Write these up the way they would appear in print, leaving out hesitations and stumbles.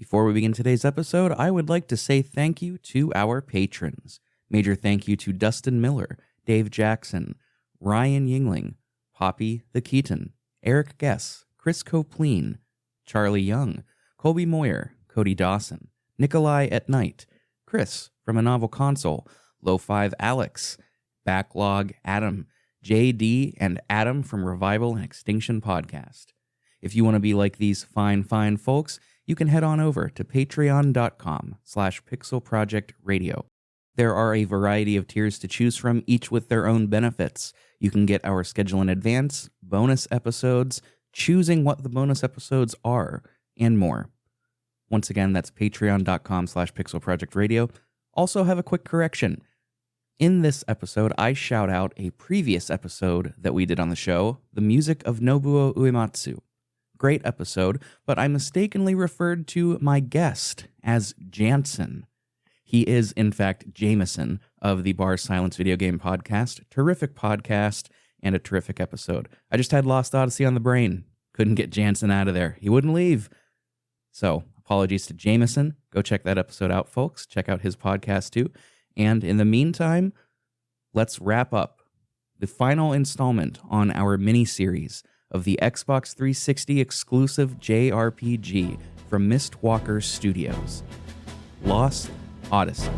Before we begin today's episode, I would like to say thank you to our patrons. Major thank you to Dustin Miller, Dave Jackson, Ryan Yingling, Poppy the Keaton, Eric Guess, Chris Copleen, Charlie Young, Colby Moyer, Cody Dawson, Nikolai at Night, Chris from A Novel Console, Low5 Alex, Backlog Adam, JD, and Adam from Revival and Extinction Podcast. If you want to be like these fine folks, you can head on over to patreon.com/pixelprojectradio. There are a variety of tiers to choose from, each with their own benefits. You can get our schedule in advance, bonus episodes, choosing what the bonus episodes are, and more. Once again, that's patreon.com/pixelprojectradio. Also have a quick correction. In this episode, I shout out a previous episode that we did on the show, The Music of Nobuo Uematsu. Great episode, but I mistakenly referred to my guest as Jansen. He is, in fact, Jameson of the Bar Silence Video Game Podcast. Terrific podcast and a terrific episode. I just had Lost Odyssey on the brain. Couldn't get Jansen out of there. He wouldn't leave. So, apologies to Jameson. Go check that episode out, folks. Check out his podcast, too. And in the meantime, let's wrap up the final installment on our mini-series of the Xbox 360 exclusive JRPG from Mistwalker Studios, Lost Odyssey.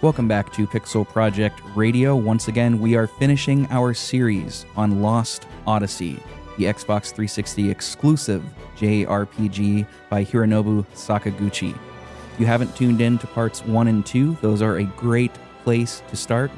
Welcome back to Pixel Project Radio. Once again, we are finishing our series on Lost Odyssey, the Xbox 360 exclusive JRPG by Hironobu Sakaguchi. If you haven't tuned in to parts 1 and 2, those are a great places to start,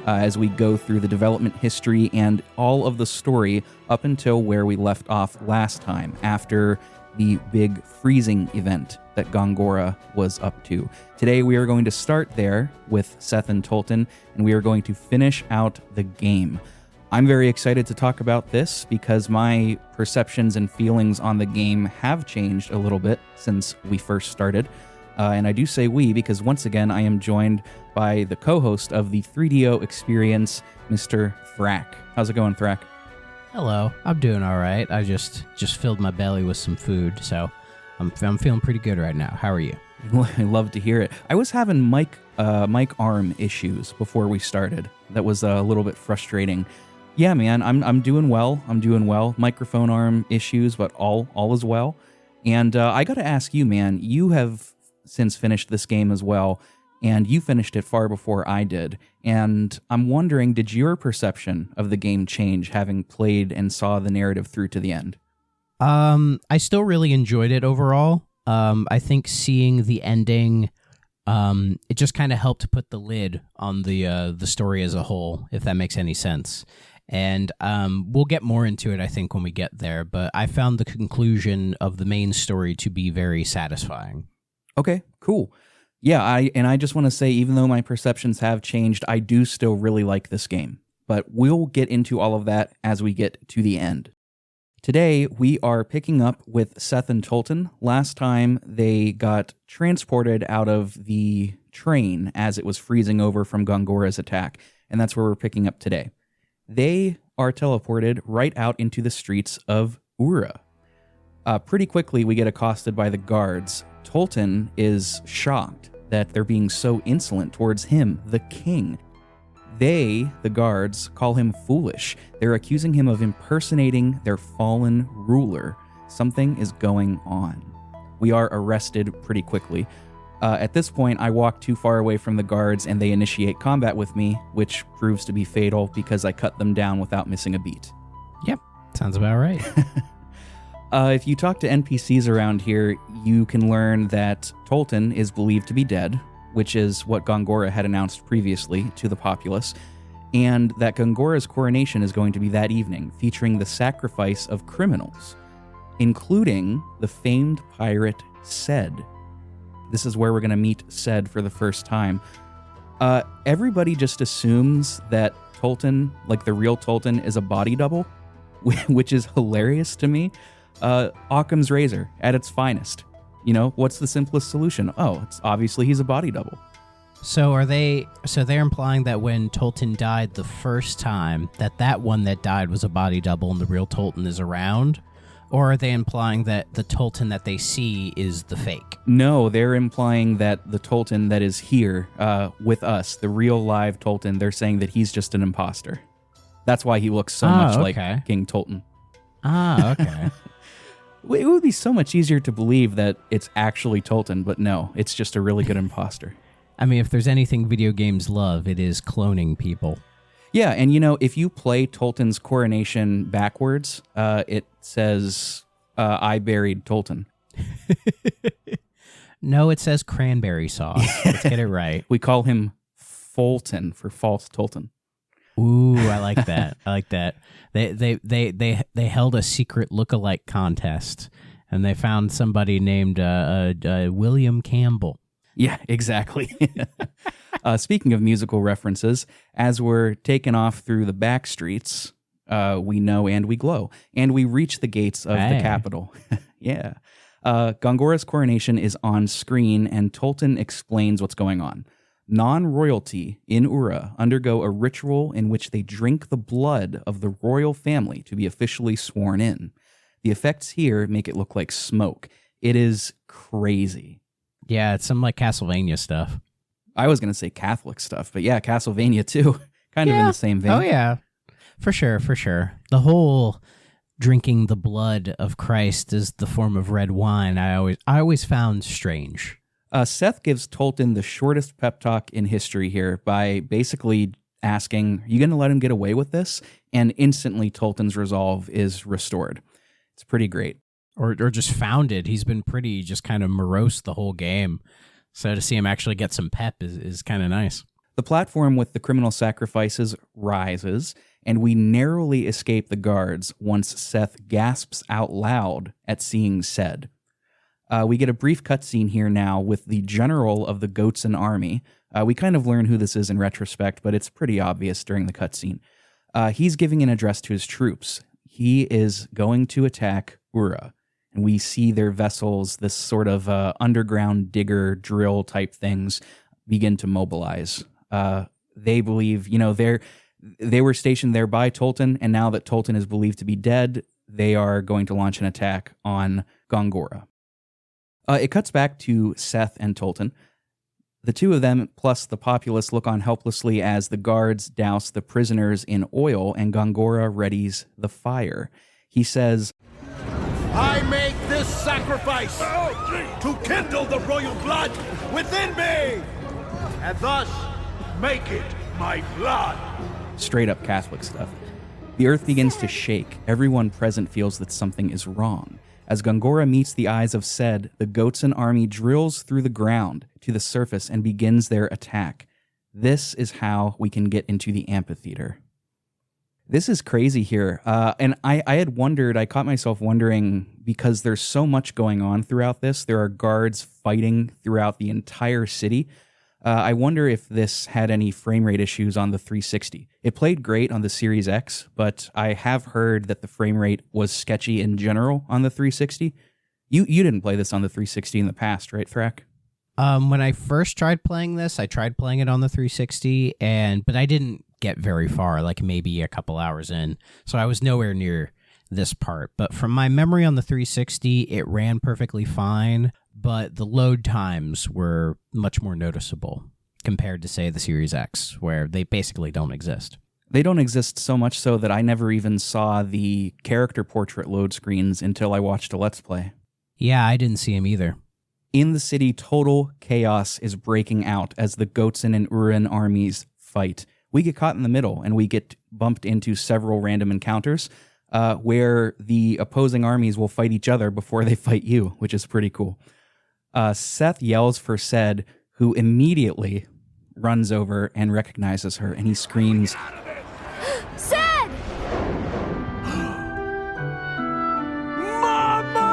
as we go through the development history and all of the story up until where we left off last time, after the big freezing event that Gongora was up to. Today we are going to start there with Seth and Tolton, and we are going to finish out the game. I'm very excited to talk about this because my perceptions and feelings on the game have changed a little bit since we first started. And I do say we because once again I am joined by the co-host of the 3DO experience, Mr. Thrak. How's it going, Thrak? Hello, I'm doing all right. I just filled my belly with some food, so I'm feeling pretty good right now. How are you? I love to hear it. I was having mic arm issues before we started. That was a little bit frustrating. Yeah, man, I'm doing well. Microphone arm issues, but all is well. And I got to ask you, man, you have since finished this game as well, and you finished it far before I did. And I'm wondering, did your perception of the game change having played and saw the narrative through to the end? I still really enjoyed it overall. I think seeing the ending, it just kind of helped to put the lid on the story as a whole, if that makes any sense. And we'll get more into it, I think, when we get there. But I found the conclusion of the main story to be very satisfying. Okay, cool. Yeah, I just want to say, even though my perceptions have changed, I do still really like this game. But we'll get into all of that as we get to the end. Today, we are picking up with Seth and Tolton. Last time, they got transported out of the train as it was freezing over from Gongora's attack, and that's where we're picking up today. They are teleported right out into the streets of Ura. Pretty quickly, we get accosted by the guards. Tolton is shocked that they're being so insolent towards him, the king. They, the guards, call him foolish. They're accusing him of impersonating their fallen ruler. Something is going on. We are arrested pretty quickly. At this point, I walk too far away from the guards and they initiate combat with me, which proves to be fatal because I cut them down without missing a beat. Yep, sounds about right. If you talk to NPCs around here, you can learn that Tolton is believed to be dead, which is what Gongora had announced previously to the populace, and that Gongora's coronation is going to be that evening, featuring the sacrifice of criminals, including the famed pirate Ced. This is where we're going to meet Ced for the first time. Everybody just assumes that Tolton, like the real Tolton, is a body double, which is hilarious to me. Occam's razor at its finest. You know, what's the simplest solution? Oh, it's obviously he's a body double. So they're implying that when Tolton died the first time, that one that died was a body double and the real Tolton is around? Or are they implying that the Tolton that they see is the fake? No, they're implying that the Tolton that is here with us, the real live Tolton, they're saying that he's just an imposter. That's why he looks so much like King Tolton. Ah, okay. It would be so much easier to believe that it's actually Tolton, but no, it's just a really good imposter. I mean, if there's anything video games love, it is cloning people. Yeah, and you know, if you play Tolton's coronation backwards, it says, I buried Tolton. No, it says cranberry sauce. Let's get it right. We call him Fulton for false Tolton. Ooh, I like that. I like that. They held a secret look-alike contest, and they found somebody named William Campbell. Yeah, exactly. Speaking of musical references, as we're taken off through the back streets, we know and we glow, and we reach the gates of the capital. Yeah. Gongora's coronation is on screen, and Tolton explains what's going on. Non-royalty in Ura undergo a ritual in which they drink the blood of the royal family to be officially sworn in. The effects here make it look like smoke. It is crazy. Yeah, it's some like Castlevania stuff. I was going to say Catholic stuff, but yeah, Castlevania too. Kind of in the same vein. Oh, yeah. For sure, for sure. The whole drinking the blood of Christ as the form of red wine, I always found strange. Seth gives Tolton the shortest pep talk in history here by basically asking, you going to let him get away with this? And instantly Tolton's resolve is restored. It's pretty great. Or just founded. He's been pretty just kind of morose the whole game. So to see him actually get some pep is kind of nice. The platform with the criminal sacrifices rises, and we narrowly escape the guards once Seth gasps out loud at seeing Ced. We get a brief cutscene here now with the general of the Goatsen army. We kind of learn who this is in retrospect, but it's pretty obvious during the cutscene. He's giving an address to his troops. He is going to attack Ura, and we see their vessels, this sort of underground digger drill type things, begin to mobilize. They believe, you know, they were stationed there by Tolton, and now that Tolton is believed to be dead, they are going to launch an attack on Gongora. It cuts back to Seth and Tolton. The two of them, plus the populace, look on helplessly as the guards douse the prisoners in oil and Gongora readies the fire. He says, I make this sacrifice to kindle the royal blood within me, and thus make it my blood. Straight up Catholic stuff. The earth begins to shake. Everyone present feels that something is wrong. As Gongora meets the eyes of Ced, the Goatsen army drills through the ground to the surface and begins their attack. This is how we can get into the amphitheater. This is crazy here. And I caught myself wondering, because there's so much going on throughout this, there are guards fighting throughout the entire city. I wonder if this had any frame rate issues on the 360. It played great on the Series X, but I have heard that the frame rate was sketchy in general on the 360. You didn't play this on the 360 in the past, right, Thrak? When I first tried playing this, I tried playing it on the 360, but I didn't get very far, like maybe a couple hours in. So I was nowhere near this part. But from my memory on the 360, it ran perfectly fine, but the load times were much more noticeable compared to, say, the Series X, where they basically don't exist. They don't exist so much so that I never even saw the character portrait load screens until I watched a Let's Play. Yeah, I didn't see them either. In the city, total chaos is breaking out as the Goatsen and Uran armies fight. We get caught in the middle, and we get bumped into several random encounters where the opposing armies will fight each other before they fight you, which is pretty cool. Seth yells for Ced, who immediately runs over and recognizes her, and he screams, Ced! Mama!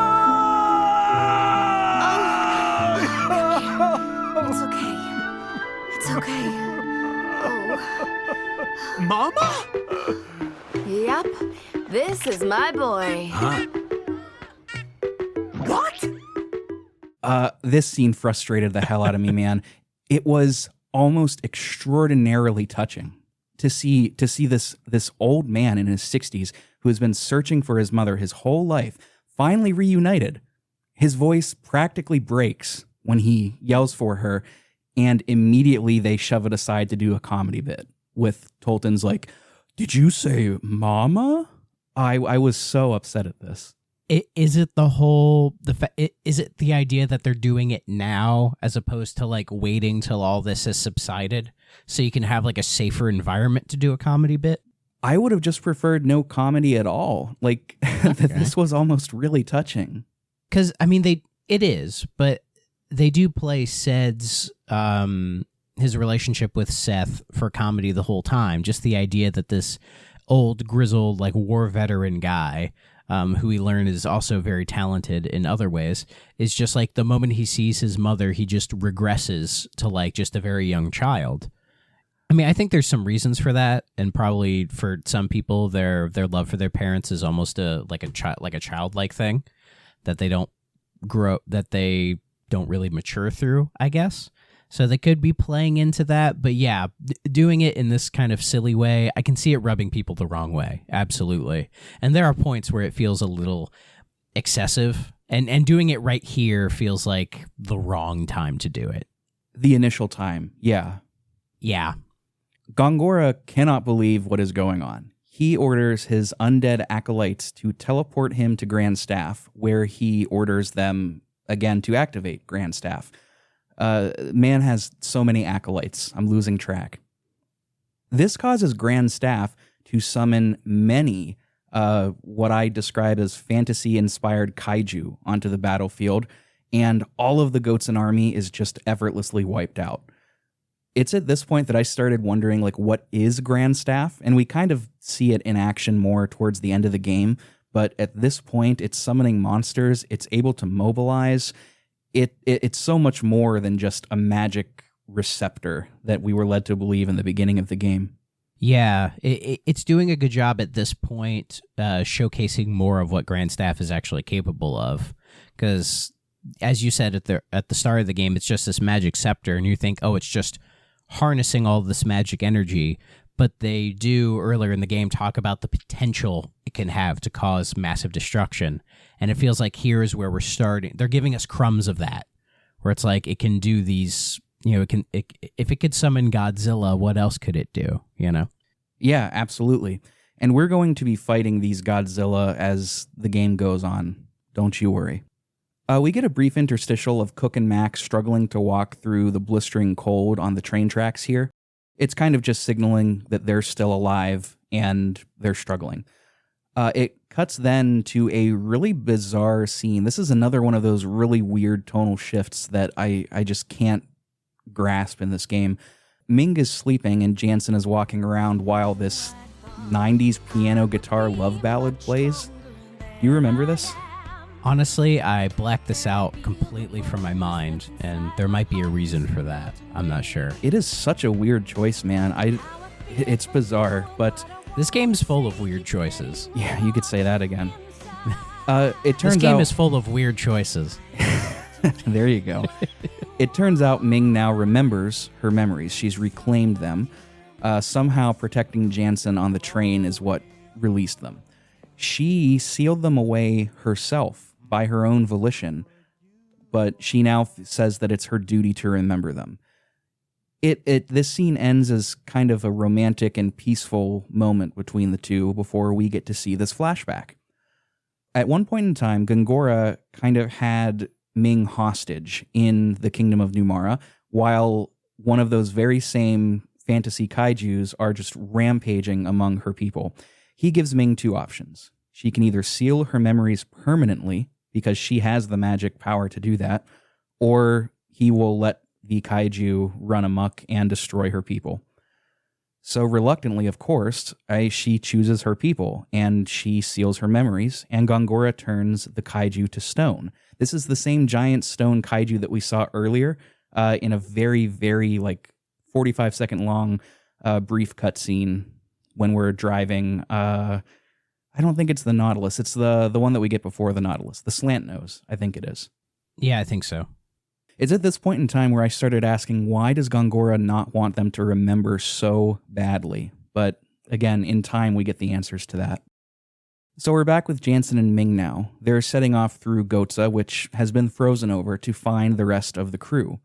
It's okay. It's okay. Mama? Yep, this is my boy. Huh? What? This scene frustrated the hell out of me, man. It was almost extraordinarily touching to see this old man in his 60s who has been searching for his mother his whole life, finally reunited. His voice practically breaks when he yells for her, and immediately they shove it aside to do a comedy bit with Tolton's like, "Did you say mama?" I was so upset at this. Is it is it the idea that they're doing it now as opposed to like waiting till all this has subsided so you can have like a safer environment to do a comedy bit? I would have just preferred no comedy at all. Like, this was almost really touching. Because, I mean, it is, but they do play Ced's, his relationship with Seth for comedy the whole time. Just the idea that this old, grizzled, like, war veteran guy, who we learn is also very talented in other ways, is just like the moment he sees his mother, he just regresses to, like, just a very young child. I mean, I think there's some reasons for that, and probably for some people, their love for their parents is almost a childlike thing that they don't really mature through, I guess. So they could be playing into that, but yeah, doing it in this kind of silly way, I can see it rubbing people the wrong way, absolutely. And there are points where it feels a little excessive, and doing it right here feels like the wrong time to do it. The initial time, yeah. Yeah. Gongora cannot believe what is going on. He orders his undead acolytes to teleport him to Grand Staff, where he orders them again to activate Grand Staff. Man has so many acolytes, I'm losing track. This causes Grand Staff to summon many, what I describe as fantasy-inspired kaiju onto the battlefield, and all of the Goatsen army is just effortlessly wiped out. It's at this point that I started wondering, like, what is Grand Staff? And we kind of see it in action more towards the end of the game, but at this point, it's summoning monsters, it's able to mobilize. It's so much more than just a magic receptor that we were led to believe in the beginning of the game. Yeah, it's doing a good job at this point, showcasing more of what Grand Staff is actually capable of. Because, as you said at the start of the game, it's just this magic scepter, and you think, oh, it's just harnessing all this magic energy. But they do, earlier in the game, talk about the potential it can have to cause massive destruction. And it feels like here is where we're starting. They're giving us crumbs of that, where it's like it can do these, if it could summon Godzilla, what else could it do, Yeah, absolutely. And we're going to be fighting these Godzilla as the game goes on. Don't you worry. We get a brief interstitial of Cook and Max struggling to walk through the blistering cold on the train tracks here. It's kind of just signaling that they're still alive and they're struggling. It cuts then to a really bizarre scene. This is another one of those really weird tonal shifts that I just can't grasp in this game. Ming is sleeping and Jansen is walking around while this 90s piano guitar love ballad plays. Do you remember this? Honestly, I blacked this out completely from my mind, and there might be a reason for that. I'm not sure. It is such a weird choice, man. It's bizarre, but this game's full of weird choices. Yeah, you could say that again. It turns this game out is full of weird choices. There you go. It turns out Ming now remembers her memories. She's reclaimed them. Somehow protecting Jansen on the train is what released them. She sealed them away herself by her own volition, but she now says that it's her duty to remember them. This scene ends as kind of a romantic and peaceful moment between the two before we get to see this flashback. At one point in time, Gongora kind of had Ming hostage in the Kingdom of Numara, while one of those very same fantasy kaijus are just rampaging among her people. He gives Ming two options. She can either seal her memories permanently, because she has the magic power to do that, or he will let the kaiju run amok and destroy her people. So reluctantly, of course, she chooses her people, and she seals her memories, and Gongora turns the kaiju to stone. This is the same giant stone kaiju that we saw earlier in a very, very, 45-second long brief cutscene when we're driving. I don't think it's the Nautilus. It's the one that we get before the Nautilus. The slant nose, I think it is. Yeah, I think so. It's at this point in time where I started asking, why does Gongora not want them to remember so badly? But again, in time, we get the answers to that. So we're back with Jansen and Ming now. They're setting off through Gotza, which has been frozen over, to find the rest of the crew.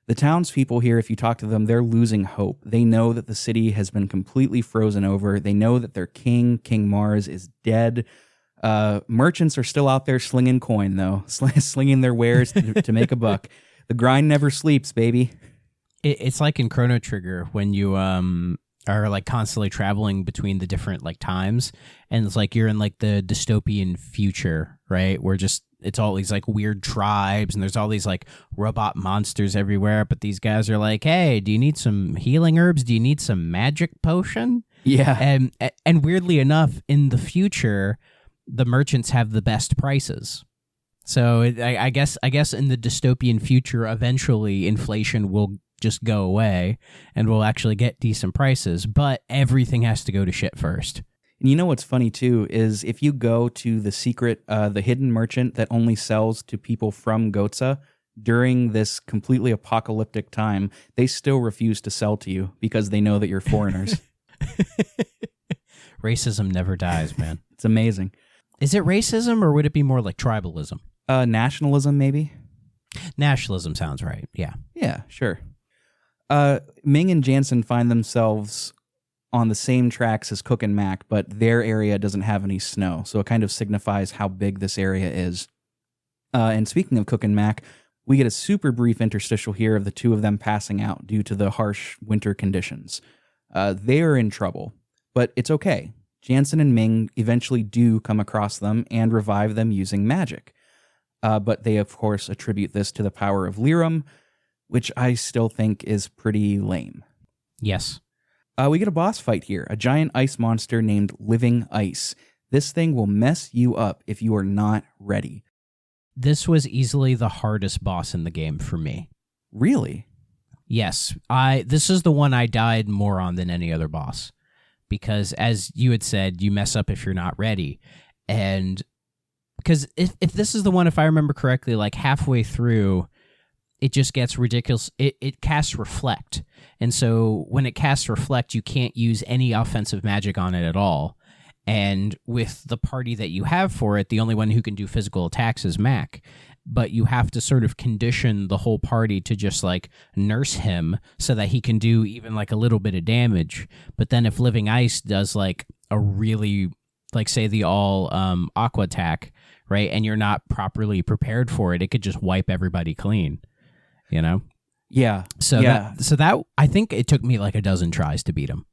The townspeople here, if you talk to them, they're losing hope. They know that the city has been completely frozen over. They know that their king, King Mars, is dead. Merchants are still out there slinging coin, though, slinging their wares to make a buck. The grind never sleeps, baby. It's like in Chrono Trigger when you are like constantly traveling between the different like times, and it's like you're in like the dystopian future, right? Where just it's all these like weird tribes and there's all these like robot monsters everywhere, but these guys are like, hey, do you need some healing herbs? Do you need some magic potion? Yeah. And weirdly enough, in the future, the merchants have the best prices. So I guess in the dystopian future, eventually inflation will just go away and we'll actually get decent prices, but everything has to go to shit first. And you know what's funny too is if you go to the secret, the hidden merchant that only sells to people from Gotza during this completely apocalyptic time, they still refuse to sell to you because they know that you're foreigners. Racism never dies, man. It's amazing. Is it racism or would it be more like tribalism? Nationalism, maybe? Nationalism sounds right, yeah. Yeah, sure. Ming and Jansen find themselves on the same tracks as Cook and Mac, but their area doesn't have any snow, so it kind of signifies how big this area is. And speaking of Cook and Mac, we get a super brief interstitial here of the two of them passing out due to the harsh winter conditions. They are in trouble, but it's okay. Jansen and Ming eventually do come across them and revive them using magic. But they, of course, attribute this to the power of Lirum, which I still think is pretty lame. Yes. We get a boss fight here, a giant ice monster named Living Ice. This thing will mess you up if you are not ready. This was easily the hardest boss in the game for me. Really? Yes. This is the one I died more on than any other boss. Because as you had said, you mess up if you're not ready. And because if this is the one, if I remember correctly, like halfway through, it just gets ridiculous. It casts Reflect. And so when it casts Reflect, you can't use any offensive magic on it at all. And with the party that you have for it, the only one who can do physical attacks is Mac. But you have to sort of condition the whole party to just like nurse him so that he can do even like a little bit of damage. But then if Living Ice does like a really, like say the all aqua attack, right, and you're not properly prepared for it, it could just wipe everybody clean, you know? Yeah. So that I think it took me like a dozen tries to beat him.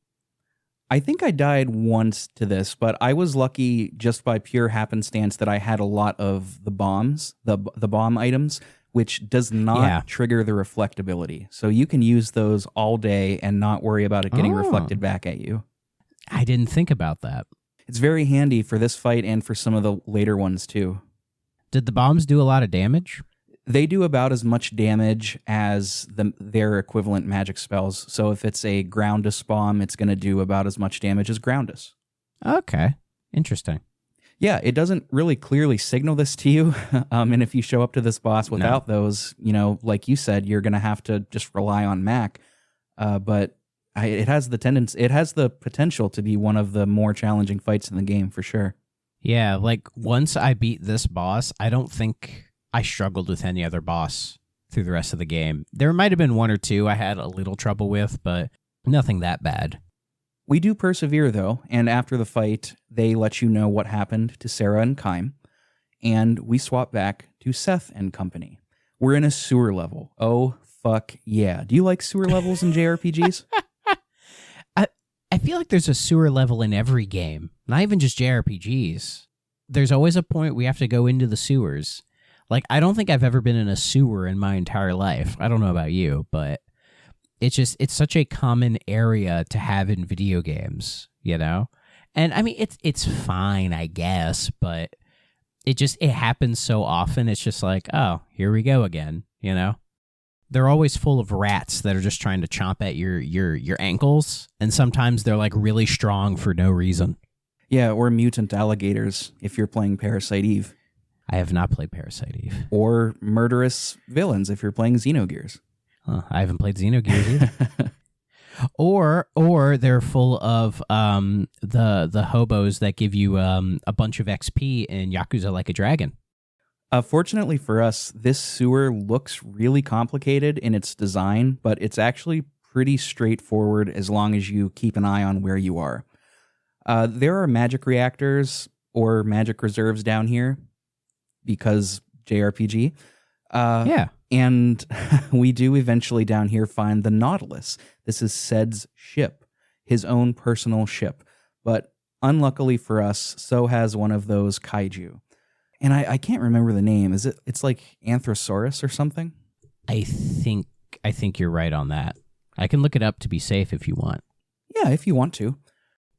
I think I died once to this, but I was lucky just by pure happenstance that I had a lot of the bombs, the bomb items, which does not trigger the reflectability. So you can use those all day and not worry about it getting reflected back at you. I didn't think about that. It's very handy for this fight and for some of the later ones too. Did the bombs do a lot of damage? They do about as much damage as their equivalent magic spells. So if it's a Groundus bomb, it's going to do about as much damage as Groundus. Okay. Interesting. Yeah, it doesn't really clearly signal this to you. And if you show up to this boss without those, you know, like you said, you're going to have to just rely on Mac. But it has the potential to be one of the more challenging fights in the game for sure. Yeah, like once I beat this boss, I don't think I struggled with any other boss through the rest of the game. There might have been one or two I had a little trouble with, but nothing that bad. We do persevere, though, and after the fight, they let you know what happened to Sarah and Kaim, and we swap back to Seth and company. We're in a sewer level. Oh, fuck yeah. Do you like sewer levels in JRPGs? I feel like there's a sewer level in every game, not even just JRPGs. There's always a point we have to go into the sewers. Like, I don't think I've ever been in a sewer in my entire life. I don't know about you, but it's such a common area to have in video games, you know? And I mean, it's fine, I guess, but it happens so often. It's just like, oh, here we go again, you know? they're always full of rats that are just trying to chomp at your ankles, and sometimes they're like really strong for no reason. Yeah, or mutant alligators if you're playing Parasite Eve. I have not played Parasite Eve. Or murderous villains if you're playing Xenogears. I haven't played Xenogears either. Or they're full of the hobos that give you a bunch of XP in Yakuza Like a Dragon. Fortunately for us, this sewer looks really complicated in its design, but it's actually pretty straightforward as long as you keep an eye on where you are. There are magic reactors or magic reserves down here because JRPG. Yeah. And we do eventually down here find the Nautilus. This is Ced's ship, his own personal ship. But unluckily for us, so has one of those kaiju. And I can't remember the name. It's like Anthrosaurus or something? I think you're right on that. I can look it up to be safe if you want. Yeah, if you want to.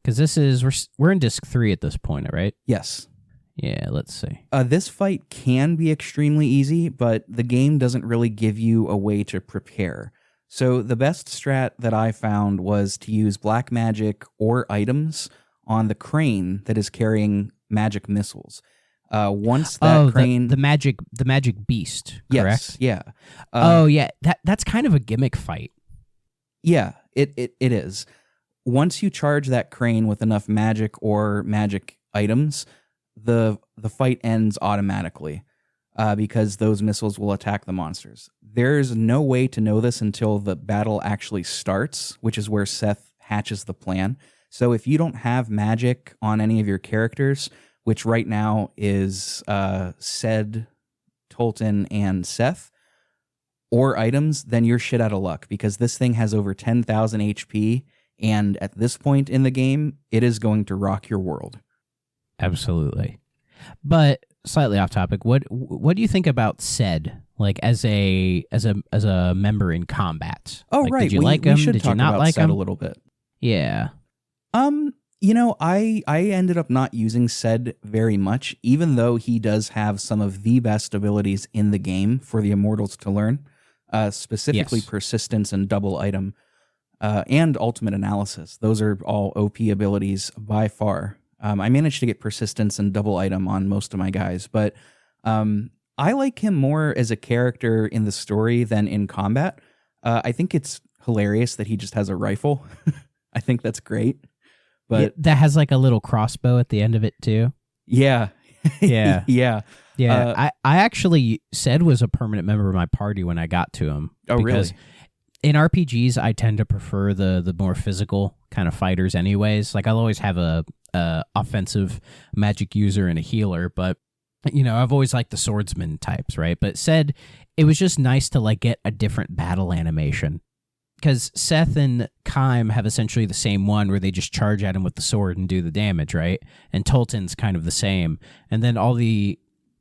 Because we're in disc 3 at this point, right? Yes. Yeah, let's see. This fight can be extremely easy, but the game doesn't really give you a way to prepare. So the best strat that I found was to use black magic or items on the crane that is carrying magic missiles. Once that crane, the magic beast, correct? Yes, yeah. Yeah, that's kind of a gimmick fight. Yeah, it is. Once you charge that crane with enough magic or magic items, the fight ends automatically because those missiles will attack the monsters. There's no way to know this until the battle actually starts, which is where Seth hatches the plan. So if you don't have magic on any of your characters, which right now is Ced, Tolton, and Seth, or items, then you're shit out of luck because this thing has over 10,000 HP, and at this point in the game, it is going to rock your world. Absolutely. But slightly off topic, what do you think about Ced, like as a member in combat? Oh, like, right. Did you like him? Should did talk you not about like Ced him a little bit? Yeah. I ended up not using Ced very much, even though he does have some of the best abilities in the game for the Immortals to learn, specifically Yes. Persistence and Double Item, and Ultimate Analysis. Those are all OP abilities by far. I managed to get Persistence and Double Item on most of my guys, but I like him more as a character in the story than in combat. I think it's hilarious that he just has a rifle. I think that's great. But that has like a little crossbow at the end of it too. Yeah. Yeah. Yeah. Yeah. I actually Ced was a permanent member of my party when I got to him. Oh, because really? In RPGs, I tend to prefer the more physical kind of fighters anyways. Like I'll always have a offensive magic user and a healer, but I've always liked the swordsman types, right? But Ced, it was just nice to like get a different battle animation. Because Seth and Kaim have essentially the same one where they just charge at him with the sword and do the damage, right? And Tolton's kind of the same. And then all the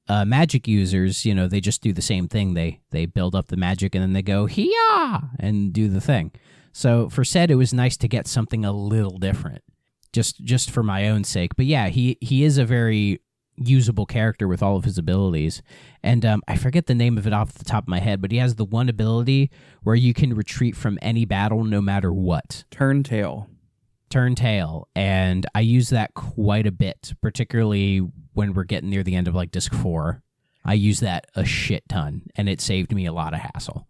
magic users, they just do the same thing. They build up the magic and then they go, hee-yah, and do the thing. So for Ced, it was nice to get something a little different, just for my own sake. But yeah, he is a very usable character with all of his abilities. And I forget the name of it off the top of my head, but he has the one ability where you can retreat from any battle no matter what. Turn tail. And I use that quite a bit, particularly when we're getting near the end of like disc 4. I use that a shit ton, and it saved me a lot of hassle.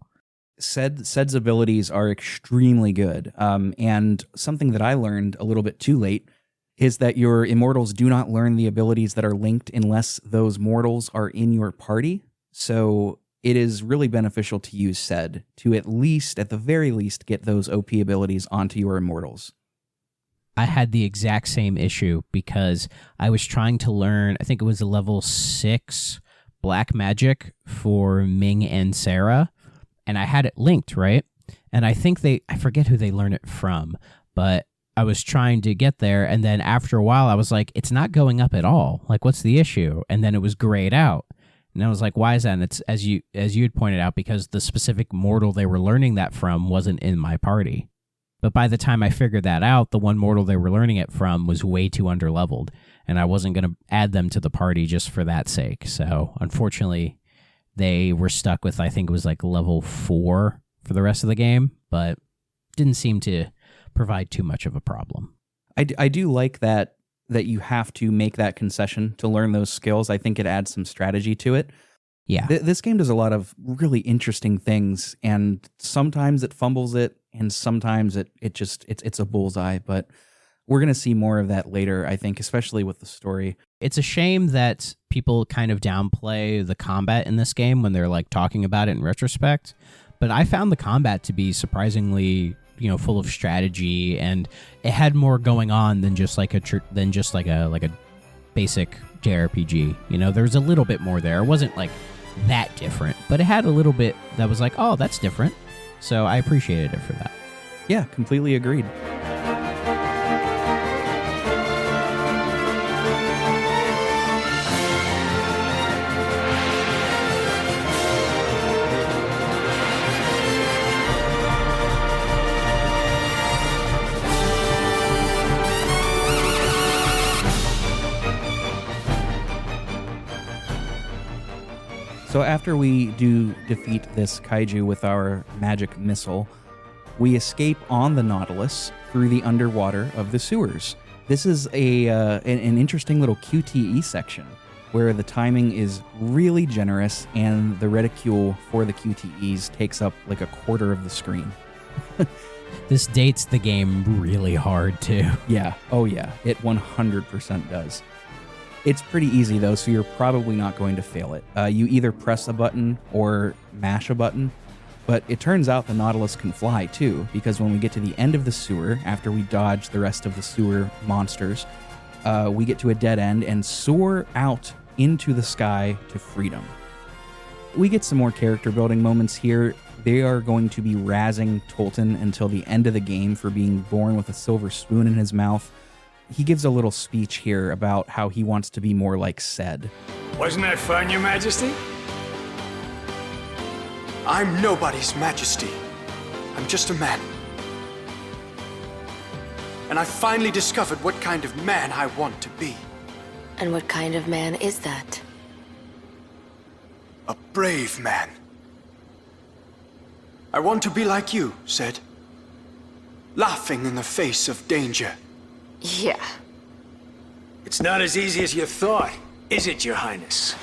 Ced's abilities are extremely good. And something that I learned a little bit too late is that your immortals do not learn the abilities that are linked unless those mortals are in your party. So it is really beneficial to use Ced to at the very least, get those OP abilities onto your immortals. I had the exact same issue because I was trying to learn, I think it was a level 6 black magic for Ming and Sarah, and I had it linked, right? And I think I forget who they learn it from, but I was trying to get there, and then after a while, I was like, it's not going up at all. Like, what's the issue? And then it was grayed out. And I was like, why is that? And it's, as you had pointed out, because the specific mortal they were learning that from wasn't in my party. But by the time I figured that out, the one mortal they were learning it from was way too underleveled, and I wasn't going to add them to the party just for that sake. So, unfortunately, they were stuck with, I think it was like level 4 for the rest of the game, but didn't seem to provide too much of a problem. I do like that you have to make that concession to learn those skills. I think it adds some strategy to it. Yeah. This game does a lot of really interesting things, and sometimes it fumbles it, and sometimes it's a bullseye, but we're going to see more of that later, I think, especially with the story. It's a shame that people kind of downplay the combat in this game when they're like talking about it in retrospect, but I found the combat to be surprisingly, full of strategy, and it had more going on than just like a basic JRPG. There was a little bit more there. It wasn't like that different, but it had a little bit that was like, oh, that's different. So I appreciated it for that. Yeah, completely agreed. So after we do defeat this kaiju with our magic missile, we escape on the Nautilus through the underwater of the sewers. This is an interesting little QTE section where the timing is really generous and the reticule for the QTEs takes up like a quarter of the screen. This dates the game really hard too. Yeah. Oh yeah. It 100% does. It's pretty easy, though, so you're probably not going to fail it. You either press a button or mash a button, but it turns out the Nautilus can fly, too, because when we get to the end of the sewer, after we dodge the rest of the sewer monsters, we get to a dead end and soar out into the sky to freedom. We get some more character building moments here. They are going to be razzing Tolton until the end of the game for being born with a silver spoon in his mouth. He gives a little speech here about how he wants to be more like Ced. Wasn't that fun, Your Majesty? I'm nobody's majesty. I'm just a man. And I finally discovered what kind of man I want to be. And what kind of man is that? A brave man. I want to be like you, Ced. Laughing in the face of danger. Yeah. It's not as easy as you thought, is it, Your Highness?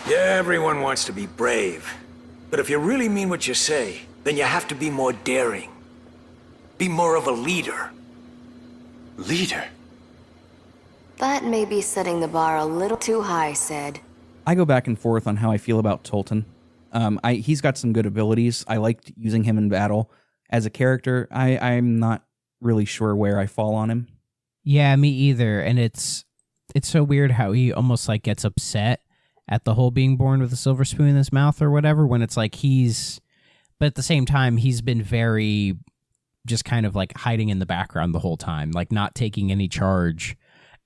Yeah, everyone wants to be brave. But if you really mean what you say, then you have to be more daring. Be more of a leader. Leader? That may be setting the bar a little too high, Ced. I go back and forth on how I feel about Tolton. He's got some good abilities. I liked using him in battle. As a character, I'm not really sure where I fall on him. Yeah, me either. And it's so weird how he almost like gets upset at the whole being born with a silver spoon in his mouth or whatever, when it's like but at the same time, he's been very just kind of like hiding in the background the whole time, like not taking any charge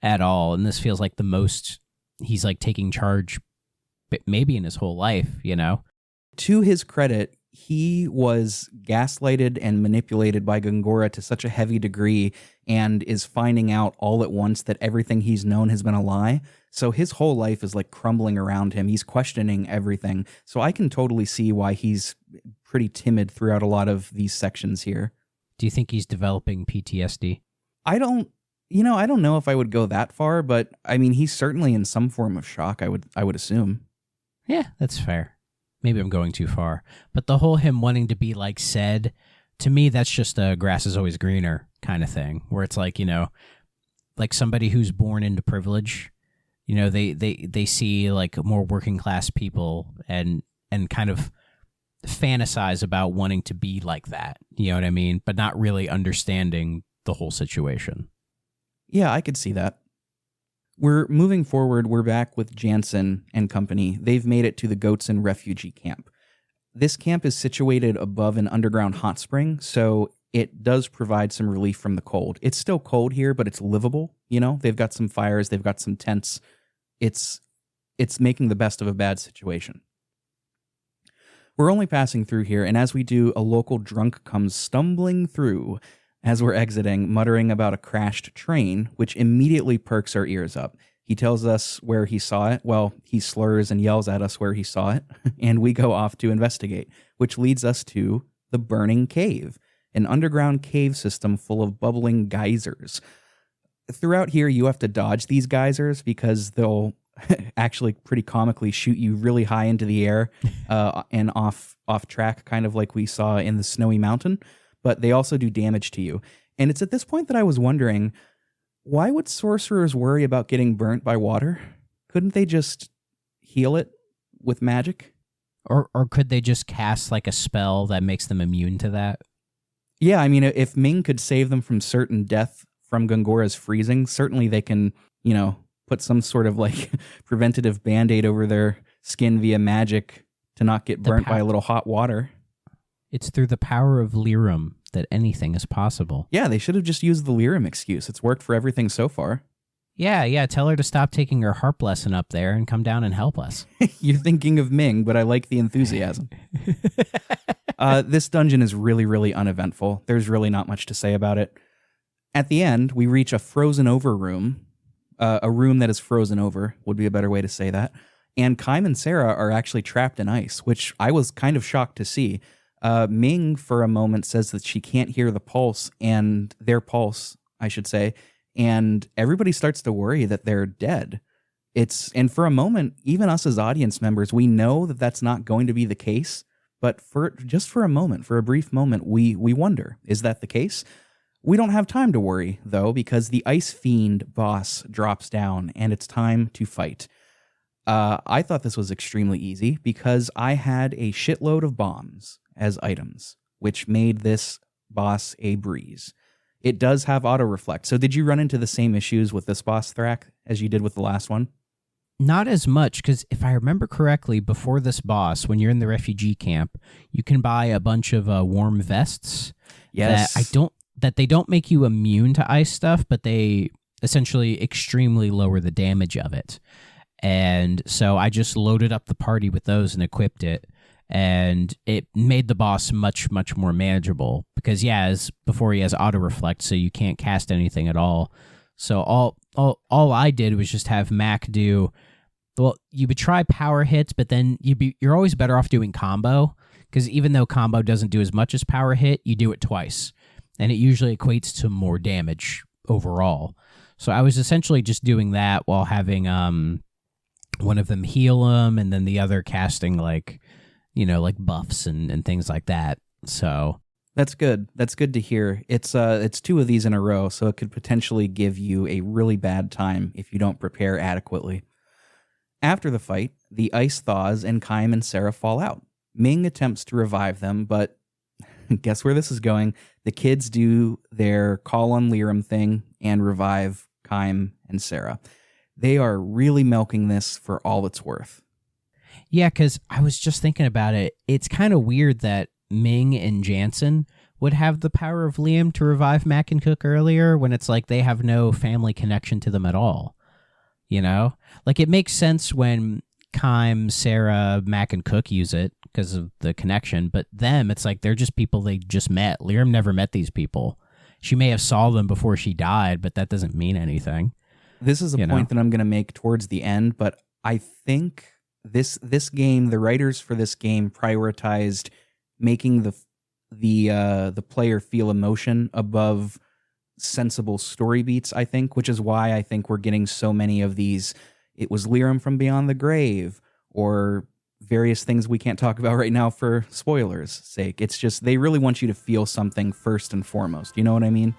at all. And this feels like the most he's like taking charge maybe in his whole life, To his credit, he was gaslighted and manipulated by Gongora to such a heavy degree and is finding out all at once that everything he's known has been a lie. So his whole life is like crumbling around him. He's questioning everything. So I can totally see why he's pretty timid throughout a lot of these sections here. Do you think he's developing PTSD? I don't know if I would go that far, but I mean, he's certainly in some form of shock, I would assume. Yeah, that's fair. Maybe I'm going too far. But the whole him wanting to be like Ced, to me, that's just a grass is always greener kind of thing, where it's like, like somebody who's born into privilege, they see like more working class people and kind of fantasize about wanting to be like that, you know what I mean? But not really understanding the whole situation. Yeah, I could see that. We're moving forward. We're back with Jansen and company. They've made it to the Goatson refugee camp. This camp is situated above an underground hot spring, so it does provide some relief from the cold. It's still cold here, but it's livable. They've got some fires, they've got some tents. It's making the best of a bad situation. We're only passing through here, and as we do, a local drunk comes stumbling through as we're exiting, muttering about a crashed train, which immediately perks our ears up. He tells us where he saw it. Well, he slurs and yells at us where he saw it, and we go off to investigate, which leads us to the Burning Cave, an underground cave system full of bubbling geysers. Throughout here, you have to dodge these geysers because they'll actually pretty comically shoot you really high into the air and off track, kind of like we saw in the Snowy Mountain, but they also do damage to you. And it's at this point that I was wondering, why would sorcerers worry about getting burnt by water? Couldn't they just heal it with magic? Or could they just cast like a spell that makes them immune to that? Yeah, I mean, if Ming could save them from certain death from Gongora's freezing, certainly they can, put some sort of like preventative Band-Aid over their skin via magic to not get burnt by a little hot water. It's through the power of Lirum that anything is possible. Yeah, they should have just used the Lirum excuse. It's worked for everything so far. Yeah, tell her to stop taking her harp lesson up there and come down and help us. You're thinking of Ming, but I like the enthusiasm. This dungeon is really, really uneventful. There's really not much to say about it. At the end, we reach a frozen over room. A room that is frozen over would be a better way to say that. And Kaim and Sarah are actually trapped in ice, which I was kind of shocked to see. Ming, for a moment, says that she can't hear the pulse, and their pulse, I should say, and everybody starts to worry that they're dead. And for a moment, even us as audience members, we know that that's not going to be the case, but for a moment, for a brief moment, we wonder, is that the case? We don't have time to worry, though, because the Ice Fiend boss drops down, and it's time to fight. I thought this was extremely easy because I had a shitload of bombs as items, which made this boss a breeze. It does have auto-reflect. So did you run into the same issues with this boss, Thrak, as you did with the last one? Not as much, because if I remember correctly, before this boss, when you're in the refugee camp, you can buy a bunch of warm vests. Yes. That they don't make you immune to ice stuff, but they essentially extremely lower the damage of it. And so I just loaded up the party with those and equipped it. And it made the boss much, much more manageable because, before he has auto reflect, so you can't cast anything at all. So all I did was just have Mac do, well, you would try power hits, but then you're always better off doing combo because even though combo doesn't do as much as power hit, you do it twice. And it usually equates to more damage overall. So I was essentially just doing that while having one of them heal him and then the other casting like buffs and things like that. So that's good. That's good to hear. It's two of these in a row, so it could potentially give you a really bad time if you don't prepare adequately. After the fight, the ice thaws and Kaim and Sarah fall out. Ming attempts to revive them, but guess where this is going? The kids do their call on Lirum thing and revive Kaim and Sarah. They are really milking this for all it's worth. Yeah, because I was just thinking about it. It's kind of weird that Ming and Jansen would have the power of Liam to revive Mac and Cook earlier when it's like they have no family connection to them at all. Like it makes sense when Kaim, Sarah, Mac, and Cook use it because of the connection, but them, it's like they're just people they just met. Liam never met these people. She may have saw them before she died, but that doesn't mean anything. This is a point that I'm going to make towards the end, but I think this game, the writers for this game prioritized making the player feel emotion above sensible story beats, I think, which is why I think we're getting so many of these. It was Lirum from Beyond the Grave, or various things we can't talk about right now for spoilers' sake. It's just they really want you to feel something first and foremost. You know what I mean?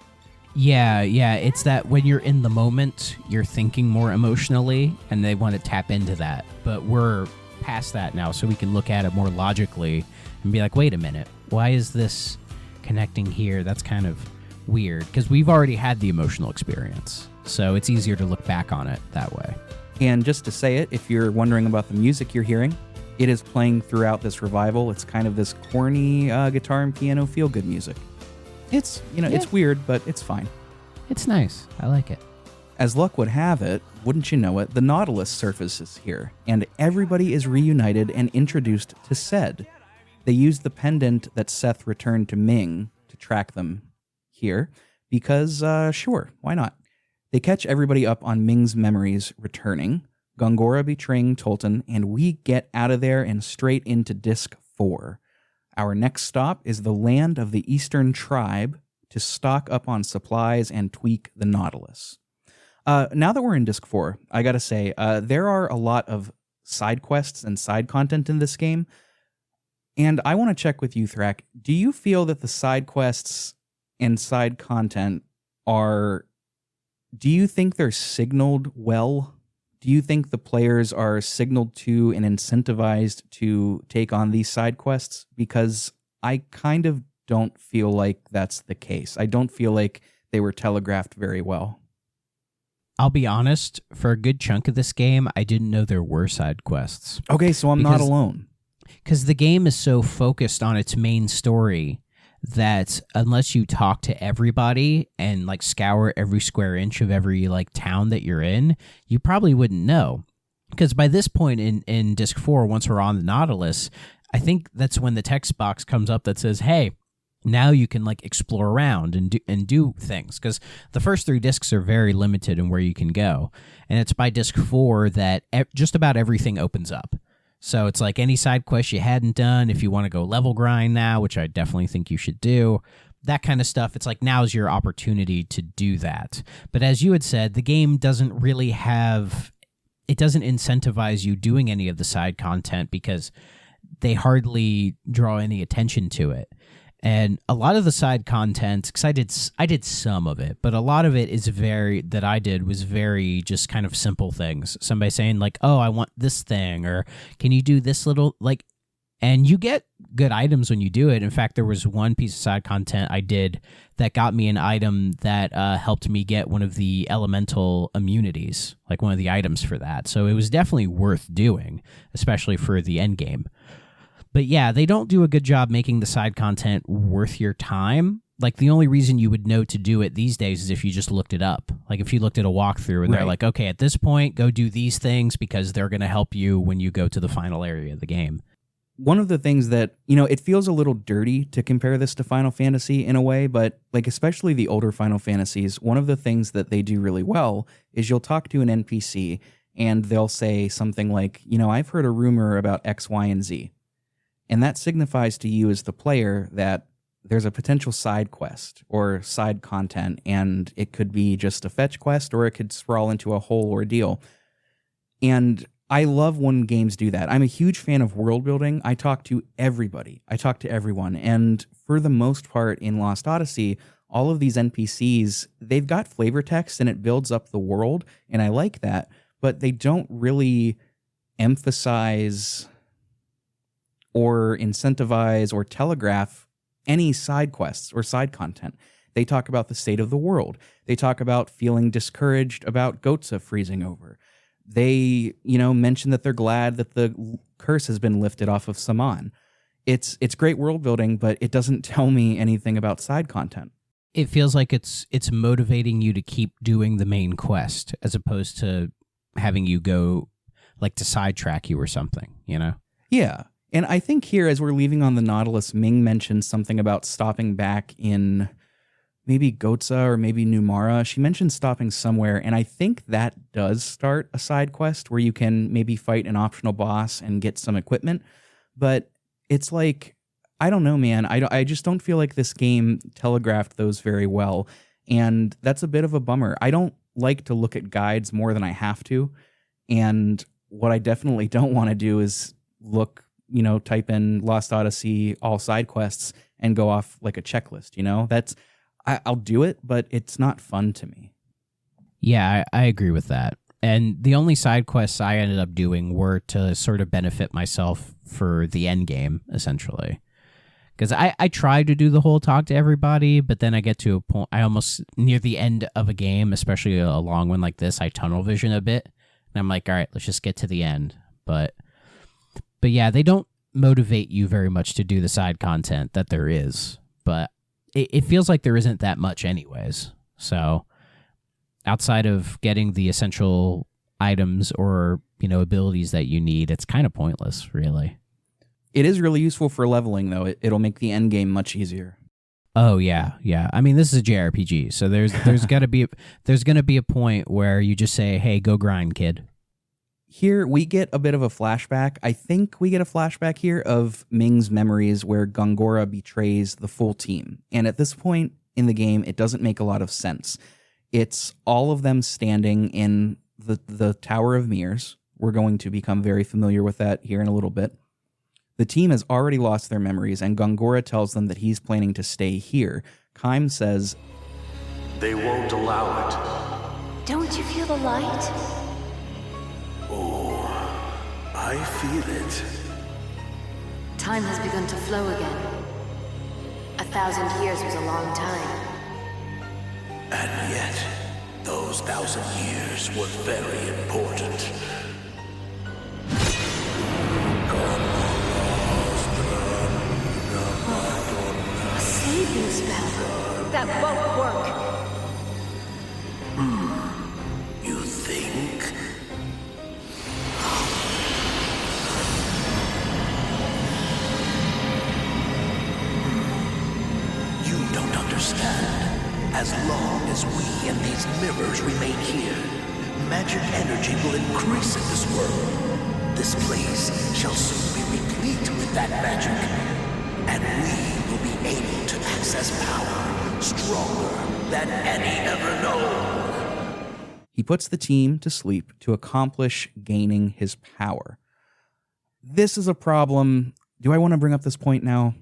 Yeah. It's that when you're in the moment, you're thinking more emotionally, and they want to tap into that. But we're past that now, so we can look at it more logically and be like, wait a minute, why is this connecting here? That's kind of weird, because we've already had the emotional experience. So it's easier to look back on it that way. And just to say it, if you're wondering about the music you're hearing, it is playing throughout this revival. It's kind of this corny guitar and piano feel-good music. It's, it's weird, but it's fine. It's nice. I like it. As luck would have it, wouldn't you know it, the Nautilus surfaces here, and everybody is reunited and introduced to Sed. They used the pendant that Seth returned to Ming to track them here, because, sure, why not? They catch everybody up on Ming's memories returning, Gongora betraying Tolton, and we get out of there and straight into Disc 4. Our next stop is the land of the Eastern Tribe to stock up on supplies and tweak the Nautilus. Now that we're in Disc 4, I gotta say, there are a lot of side quests and side content in this game, and I want to check with you, Thrak. Do you feel that the side quests and side content do you think they're signaled well? Do you think the players are signaled to and incentivized to take on these side quests? Because I kind of don't feel like that's the case. I don't feel like they were telegraphed very well. I'll be honest, for a good chunk of this game, I didn't know there were side quests. Okay, so I'm not alone. Because the game is so focused on its main story that unless you talk to everybody and like scour every square inch of every like town that you're in, you probably wouldn't know. Because by this point in Disc 4, once we're on the Nautilus, I think that's when the text box comes up that says, hey, now you can like explore around and do things. Because the first 3 discs are very limited in where you can go. And it's by Disc 4 that just about everything opens up. So it's like any side quest you hadn't done, if you want to go level grind now, which I definitely think you should do, that kind of stuff, it's like now's your opportunity to do that. But as you had said, the game doesn't really it doesn't incentivize you doing any of the side content because they hardly draw any attention to it. And a lot of the side content, because I did some of it, but a lot of it was very just kind of simple things. Somebody saying like, oh, I want this thing, or can you do this little, like, and you get good items when you do it. In fact, there was one piece of side content I did that got me an item that helped me get one of the elemental immunities, like one of the items for that. So it was definitely worth doing, especially for the end game. But yeah, they don't do a good job making the side content worth your time. Like, the only reason you would know to do it these days is if you just looked it up. Like, if you looked at a walkthrough and they're like, okay, at this point, go do these things because they're going to help you when you go to the final area of the game. One of the things that, it feels a little dirty to compare this to Final Fantasy in a way, but like especially the older Final Fantasies, one of the things that they do really well is you'll talk to an NPC and they'll say something like, I've heard a rumor about X, Y, and Z. And that signifies to you as the player that there's a potential side quest or side content, and it could be just a fetch quest or it could sprawl into a whole ordeal. And I love when games do that. I'm a huge fan of world building. I talk to everybody. I talk to everyone. And for the most part in Lost Odyssey, all of these NPCs, they've got flavor text and it builds up the world, and I like that, but they don't really emphasize or incentivize or telegraph any side quests or side content. They talk about the state of the world. They talk about feeling discouraged about Gotza freezing over. They, mention that they're glad that the curse has been lifted off of Saman. It's great world building, but it doesn't tell me anything about side content. It feels like it's motivating you to keep doing the main quest as opposed to having you go like to sidetrack you or something, Yeah. And I think here, as we're leaving on the Nautilus, Ming mentions something about stopping back in maybe Gotza or maybe Numara. She mentioned stopping somewhere, and I think that does start a side quest where you can maybe fight an optional boss and get some equipment. But it's like, I don't know, man. I just don't feel like this game telegraphed those very well, and that's a bit of a bummer. I don't like to look at guides more than I have to, and what I definitely don't want to do is type in Lost Odyssey, all side quests, and go off like a checklist, That's, I'll do it, but it's not fun to me. Yeah, I agree with that. And the only side quests I ended up doing were to sort of benefit myself for the end game, essentially. Because I tried to do the whole talk to everybody, but then I get to a point, I almost, near the end of a game, especially a long one like this, I tunnel vision a bit. And I'm like, all right, let's just get to the end. But yeah, they don't motivate you very much to do the side content that there is. But it feels like there isn't that much anyways. So outside of getting the essential items or, abilities that you need, it's kind of pointless, really. It is really useful for leveling, though. It'll make the end game much easier. Oh yeah, yeah. I mean, this is a JRPG, so there's gonna be a point where you just say, "Hey, go grind, kid." Here we get a bit of a flashback. I think we get a flashback here of Ming's memories where Gongora betrays the full team. And at this point in the game, it doesn't make a lot of sense. It's all of them standing in the Tower of Mirrors. We're going to become very familiar with that here in a little bit. The team has already lost their memories, and Gongora tells them that he's planning to stay here. Kaim says, They won't allow it. Don't you feel the light? Oh, I feel it. Time has begun to flow again. 1,000 years was a long time. And yet, those 1,000 years were very important. A saving spell. That won't work. You think? You don't understand. As long as we and these mirrors remain here, magic energy will increase in this world. This place shall soon be replete with that magic, and we will be able to access power stronger than any ever known. he puts the team to sleep to accomplish gaining his power. This is a problem. Do I want to bring up this point now?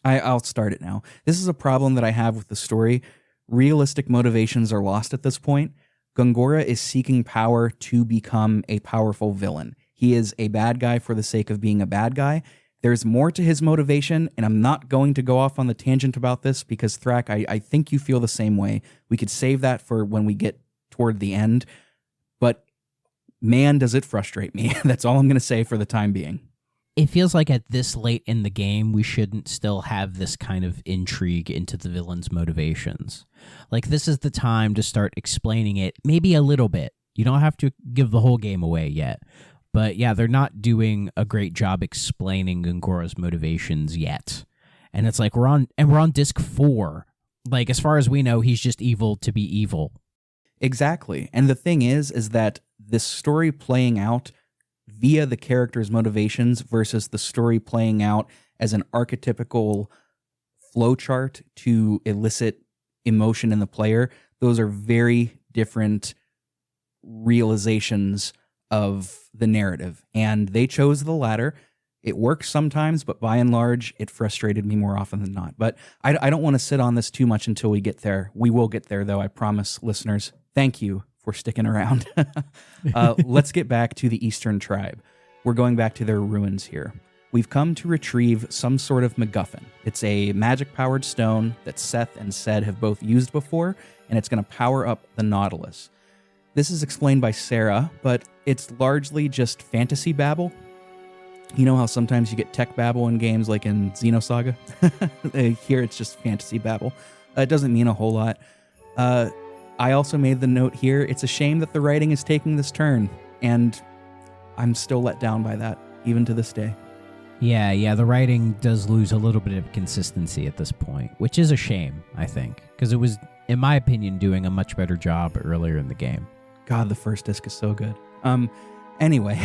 I'll start it now. This is a problem that I have with the story. Realistic motivations are lost at this point. Gongora is seeking power to become a powerful villain. He is a bad guy for the sake of being a bad guy. There's more to his motivation, and I'm not going to go off on the tangent about this because, Thrak, I think you feel the same way. We could save that for when we get toward the end. But man, does it frustrate me. That's all I'm going to say for the time being. It feels like at this late in the game, we shouldn't still have this kind of intrigue into the villain's motivations. Like, this is the time to start explaining it, maybe a little bit. You don't have to give the whole game away yet. But yeah, they're not doing a great job explaining Gongora's motivations yet. And it's like, we're on disc 4. Like, as far as we know, he's just evil to be evil. Exactly. And the thing is that this story playing out via the character's motivations versus the story playing out as an archetypical flowchart to elicit emotion in the player, those are very different realizations of the narrative. And they chose the latter. It works sometimes, but by and large, it frustrated me more often than not. But I don't want to sit on this too much until we get there. We will get there, though, I promise, listeners. Thank you for sticking around. Let's get back to the Eastern Tribe. We're going back to their ruins here. We've come to retrieve some sort of MacGuffin. It's a magic-powered stone that Seth and Ced have both used before, and it's going to power up the Nautilus. This is explained by Sarah, but it's largely just fantasy babble. You know how sometimes you get tech babble in games like in Xenosaga? Here it's just fantasy babble. It doesn't mean a whole lot. I also made the note here, it's a shame that the writing is taking this turn, and I'm still let down by that, even to this day. Yeah, the writing does lose a little bit of consistency at this point, which is a shame, I think, because it was, in my opinion, doing a much better job earlier in the game. God, the first disc is so good. Anyway,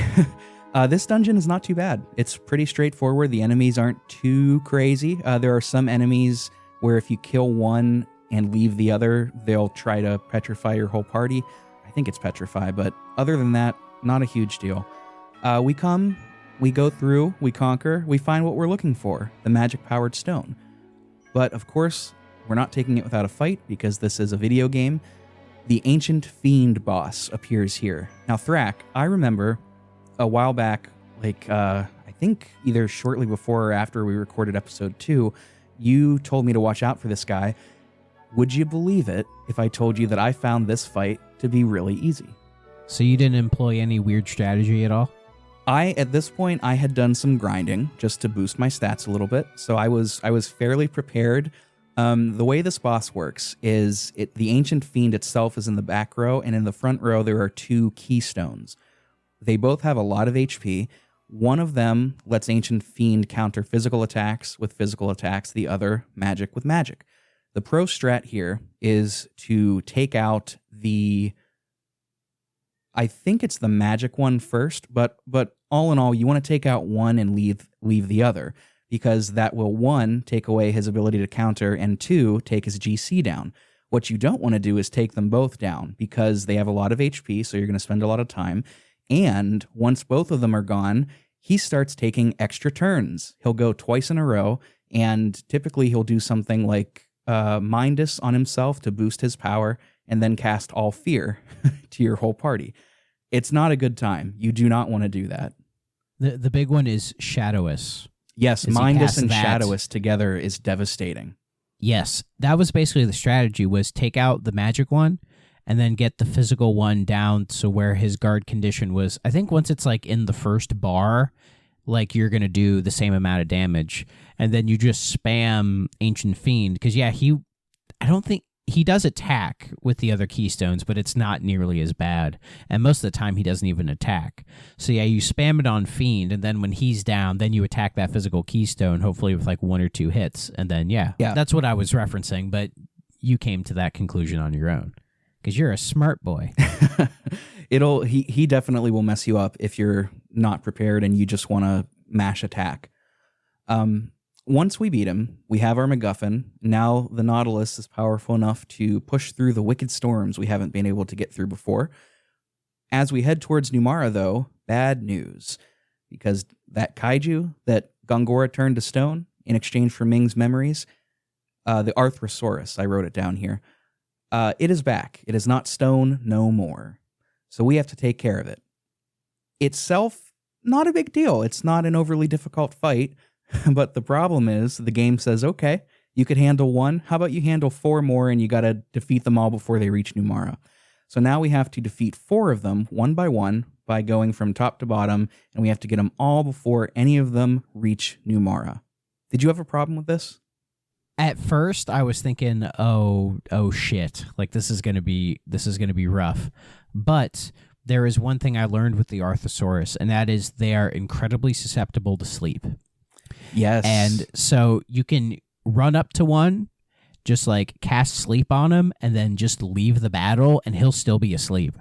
this dungeon is not too bad. It's pretty straightforward. The enemies aren't too crazy. There are some enemies where if you kill one and leave the other, they'll try to petrify your whole party. I think it's petrify, but other than that, not a huge deal. We come, we go through, we conquer, we find what we're looking for, the magic-powered stone. But of course, we're not taking it without a fight because this is a video game. The Ancient Fiend boss appears here. Now, Thrak, I remember a while back, I think either shortly before or after we recorded episode 2, you told me to watch out for this guy. Would you believe it if I told you that I found this fight to be really easy? So you didn't employ any weird strategy at all? At this point, I had done some grinding just to boost my stats a little bit, so I was fairly prepared. The way this boss works is the Ancient Fiend itself is in the back row, and in the front row there are 2 keystones. They both have a lot of HP. One of them lets Ancient Fiend counter physical attacks with physical attacks, the other magic with magic. The pro strat here is to take out I think it's the magic one first, but all in all, you want to take out one and leave the other, because that will, one, take away his ability to counter, and two, take his GC down. What you don't want to do is take them both down, because they have a lot of HP, so you're going to spend a lot of time. And once both of them are gone, he starts taking extra turns. He'll go twice in a row, and typically he'll do something like Mindus on himself to boost his power, and then cast All Fear to your whole party. It's not a good time. You do not want to do that. The big one is Shadowus. Yes, As he Mindus casts and that. Shadowus together is devastating. Yes, that was basically the strategy, was take out the magic one and then get the physical one down so where his guard condition was, I think once it's like in the first bar, like you're going to do the same amount of damage. And then you just spam Ancient Fiend, because I don't think he does attack with the other keystones, but it's not nearly as bad. And most of the time he doesn't even attack. So yeah, you spam it on Fiend, and then when he's down, then you attack that physical keystone, hopefully with like 1 or 2 hits. And then yeah, that's what I was referencing, but you came to that conclusion on your own, because you're a smart boy. He definitely will mess you up if you're not prepared and you just want to mash attack. Once we beat him, we have our MacGuffin. Now the Nautilus is powerful enough to push through the wicked storms we haven't been able to get through before. As we head towards Numara, though, bad news. Because that kaiju that Gongora turned to stone in exchange for Ming's memories, the Arthrosaurus, I wrote it down here, it is back. It is not stone no more. So we have to take care of it. Itself, not a big deal. It's not an overly difficult fight. But the problem is, the game says, okay, you could handle 1. How about you handle 4 more, and you got to defeat them all before they reach Numara? So now we have to defeat 4 of them, one by one, by going from top to bottom, and we have to get them all before any of them reach Numara. Did you have a problem with this? At first, I was thinking, oh shit, like this is gonna be rough. But there is one thing I learned with the Arthosaurus, and that is they are incredibly susceptible to sleep. Yes. And so you can run up to one, just like cast sleep on him, and then just leave the battle, and he'll still be asleep.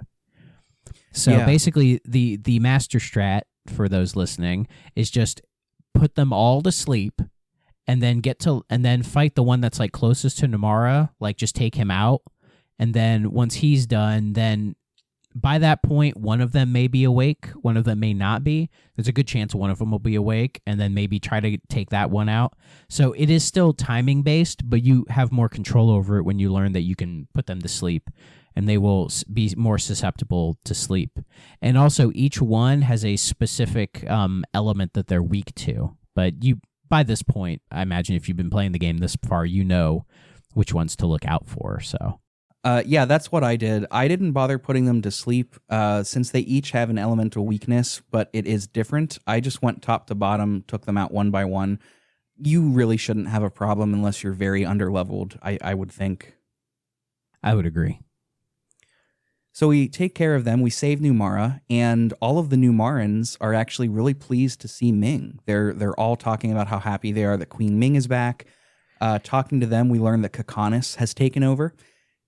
So basically, the master strat, for those listening, is just put them all to sleep, and then fight the one that's like closest to Numara, like just take him out, and then once he's done, then by that point, one of them may be awake, one of them may not be. There's a good chance one of them will be awake, and then maybe try to take that one out. So it is still timing based, but you have more control over it when you learn that you can put them to sleep, and they will be more susceptible to sleep. And also, each one has a specific element that they're weak to. But by this point, I imagine if you've been playing the game this far, you know which ones to look out for. So. Yeah, that's what I did. I didn't bother putting them to sleep since they each have an elemental weakness, but it is different. I just went top to bottom, took them out one by one. You really shouldn't have a problem unless you're very underleveled, I would think. I would agree. So we take care of them, we save Numara, and all of the Numarans are actually really pleased to see Ming. They're all talking about how happy they are that Queen Ming is back. Talking to them, we learn that Kakanis has taken over.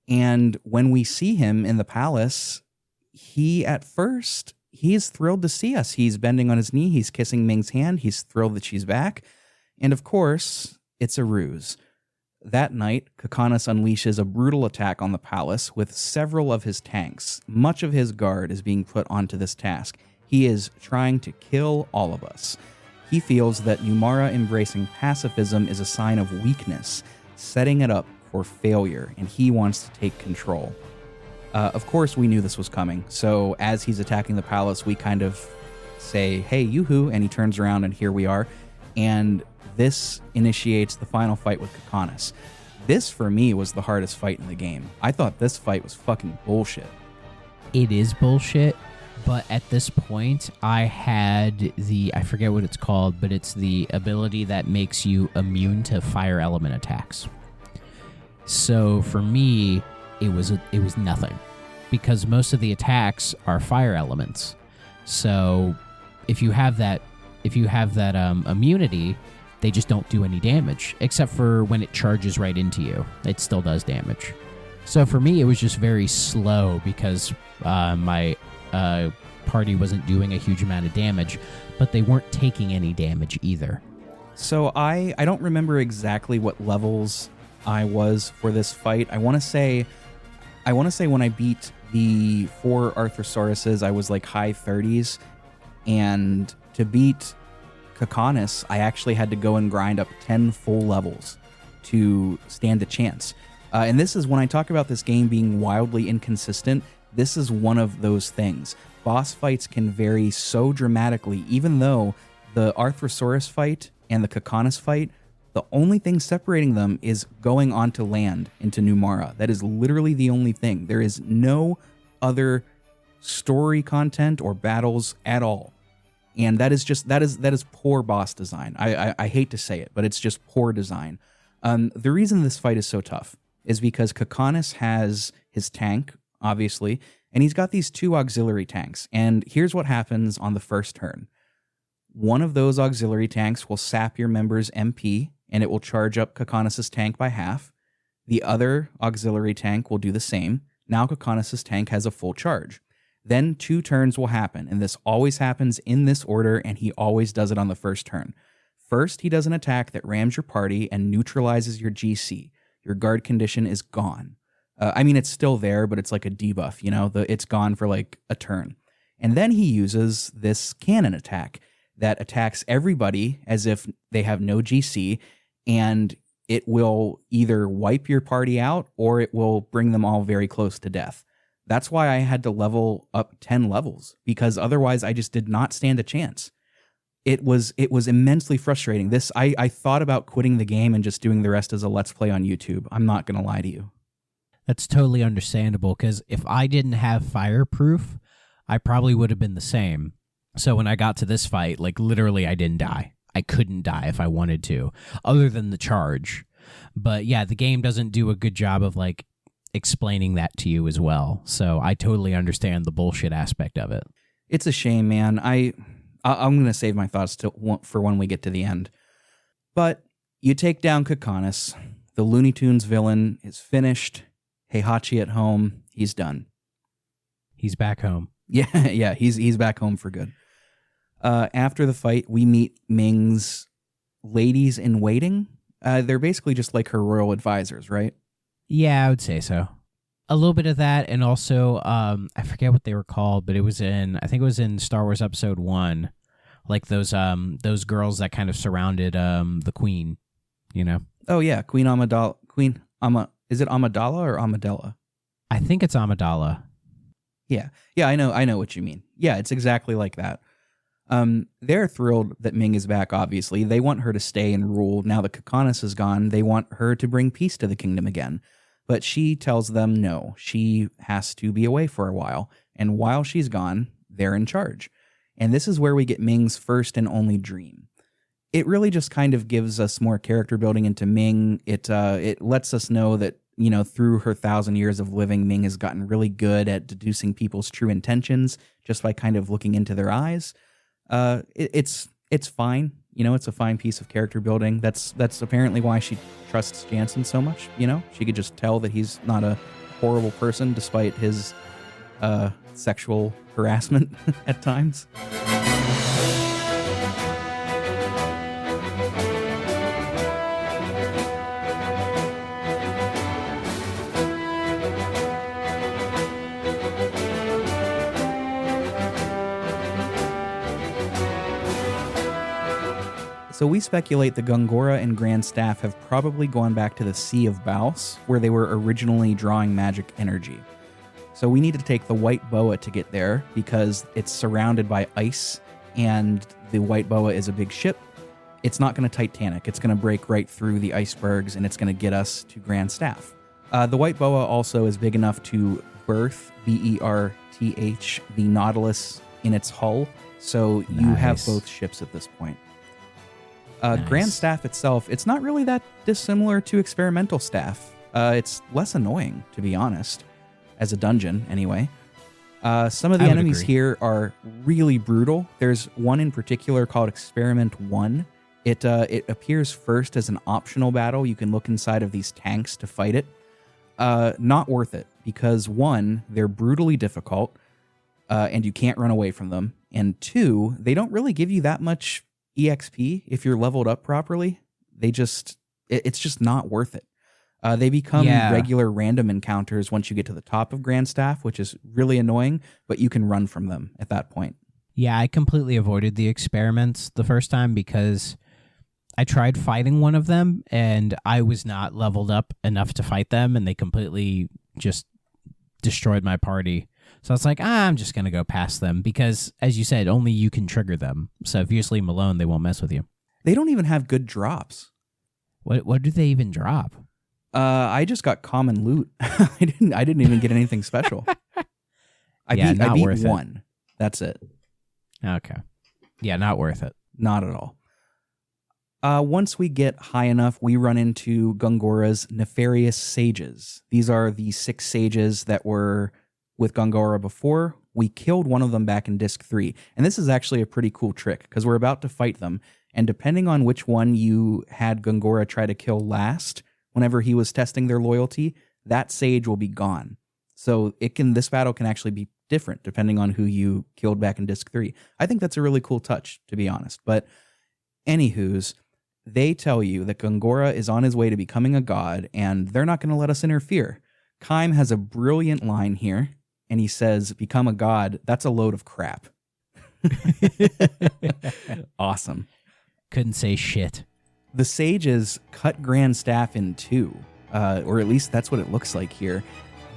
And when we see him in the palace, he is thrilled to see us. He's bending on his knee. He's kissing Ming's hand. He's thrilled that she's back. And of course, it's a ruse. That night, Kakanis unleashes a brutal attack on the palace with several of his tanks. Much of his guard is being put onto this task. He is trying to kill all of us. He feels that Numara embracing pacifism is a sign of weakness, setting it up for failure, and he wants to take control. Of course, we knew this was coming, so as he's attacking the palace, we kind of say, hey, yoo-hoo, and he turns around, and here we are. And this initiates the final fight with Kakanis. This, for me, was the hardest fight in the game. I thought this fight was fucking bullshit. It is bullshit, but at this point, I had I forget what it's called, but it's the ability that makes you immune to fire element attacks. So for me, it was nothing, because most of the attacks are fire elements. So if you have that if you have that immunity, they just don't do any damage, except for when it charges right into you. It still does damage. So for me, it was just very slow because my party wasn't doing a huge amount of damage, but they weren't taking any damage either. So I don't remember exactly what levels I was for this fight. I want to say when I beat the 4 Arthosauruses, I was like high 30s, and to beat Kakanis, I actually had to go and grind up 10 full levels to stand a chance. And this is when I talk about this game being wildly inconsistent. This is one of those things. Boss fights can vary so dramatically, even though the Arthrosaurus fight and the Kakanis fight, the only thing separating them is going onto land into New Mara. That is literally the only thing. There is no other story content or battles at all. And that is poor boss design. I hate to say it, but it's just poor design. The reason this fight is so tough is because Kakanis has his tank, obviously, and he's got these 2 auxiliary tanks. And here's what happens on the first turn. One of those auxiliary tanks will sap your member's MP, and it will charge up Kakanis' tank by half. The other auxiliary tank will do the same. Now Kakanis' tank has a full charge. Then 2 turns will happen, and this always happens in this order, and he always does it on the first turn. First, he does an attack that rams your party and neutralizes your GC. Your guard condition is gone. It's still there, but it's like a debuff, it's gone for like a turn. And then he uses this cannon attack that attacks everybody as if they have no GC, and it will either wipe your party out or it will bring them all very close to death. That's why I had to level up 10 levels, because otherwise I just did not stand a chance. It was immensely frustrating. I thought about quitting the game and just doing the rest as a Let's Play on YouTube. I'm not going to lie to you. That's totally understandable, because if I didn't have fireproof, I probably would have been the same. So when I got to this fight, like literally I didn't die. I couldn't die if I wanted to, other than the charge. But yeah, the game doesn't do a good job of like explaining that to you as well. So I totally understand the bullshit aspect of it. It's a shame, man. I'm going to save my thoughts for when we get to the end. But you take down Kakanis. The Looney Tunes villain is finished. Heihachi at home. He's done. He's back home. Yeah, he's back home for good. After the fight, we meet Ming's ladies in waiting. They're basically just like her royal advisors, right? Yeah, I would say so. A little bit of that, and also, I forget what they were called, but I think it was in Star Wars Episode 1, like those girls that kind of surrounded the Queen, Oh yeah, Queen Amidala. Is it Amidala or Amidala? I think it's Amidala. Yeah, I know what you mean. Yeah, it's exactly like that. They're thrilled that Ming is back, obviously. They want her to stay and rule. Now that Kakanis is gone, they want her to bring peace to the kingdom again. But she tells them no, she has to be away for a while. And while she's gone, they're in charge. And this is where we get Ming's first and only dream. It really just kind of gives us more character building into Ming. It lets us know that, through her 1,000 years of living, Ming has gotten really good at deducing people's true intentions just by kind of looking into their eyes. It's fine. It's a fine piece of character building. That's apparently why she trusts Jansen so much. She could just tell that he's not a horrible person despite his sexual harassment at times. So we speculate the Gongora and Grand Staff have probably gone back to the Sea of Baus, where they were originally drawing magic energy. So we need to take the White Boa to get there, because it's surrounded by ice, and the White Boa is a big ship. It's not going to Titanic. It's going to break right through the icebergs, and it's going to get us to Grand Staff. The White Boa also is big enough to berth, BERTH, the Nautilus in its hull, so you have both ships at this point. Nice. Grand Staff itself, it's not really that dissimilar to Experimental Staff. It's less annoying, to be honest, as a dungeon, anyway. Some of the I would enemies agree. here are really brutal. There's one in particular called Experiment 1. It appears first as an optional battle. You can look inside of these tanks to fight it. Not worth it, because 1, they're brutally difficult, and you can't run away from them. And 2, they don't really give you that much EXP if you're leveled up properly. It's just not worth it. They become regular random encounters once you get to the top of Grandstaff, which is really annoying, but you can run from them at that point. Yeah, I completely avoided the experiments the first time because I tried fighting one of them and I was not leveled up enough to fight them, and they completely just destroyed my party. So it's like, I'm just going to go past them because, as you said, only you can trigger them. So if you just leave them alone, they won't mess with you. They don't even have good drops. What do they even drop? I just got common loot. I didn't even get anything special. I beat worth 1. it. That's it. Okay. Yeah, not worth it. Not at all. Once we get high enough, we run into Gungora's nefarious sages. These are the 6 sages that were with Gongora before. We killed one of them back in Disc 3. And this is actually a pretty cool trick, because we're about to fight them. And depending on which one you had Gongora try to kill last, whenever he was testing their loyalty, that sage will be gone. So this battle can actually be different depending on who you killed back in Disc 3. I think that's a really cool touch, to be honest. But anywho's, they tell you that Gongora is on his way to becoming a god, and they're not going to let us interfere. Kaim has a brilliant line here, and he says, "Become a god, that's a load of crap." Awesome. Couldn't say shit. The sages cut Grandstaff in 2, or at least that's what it looks like here.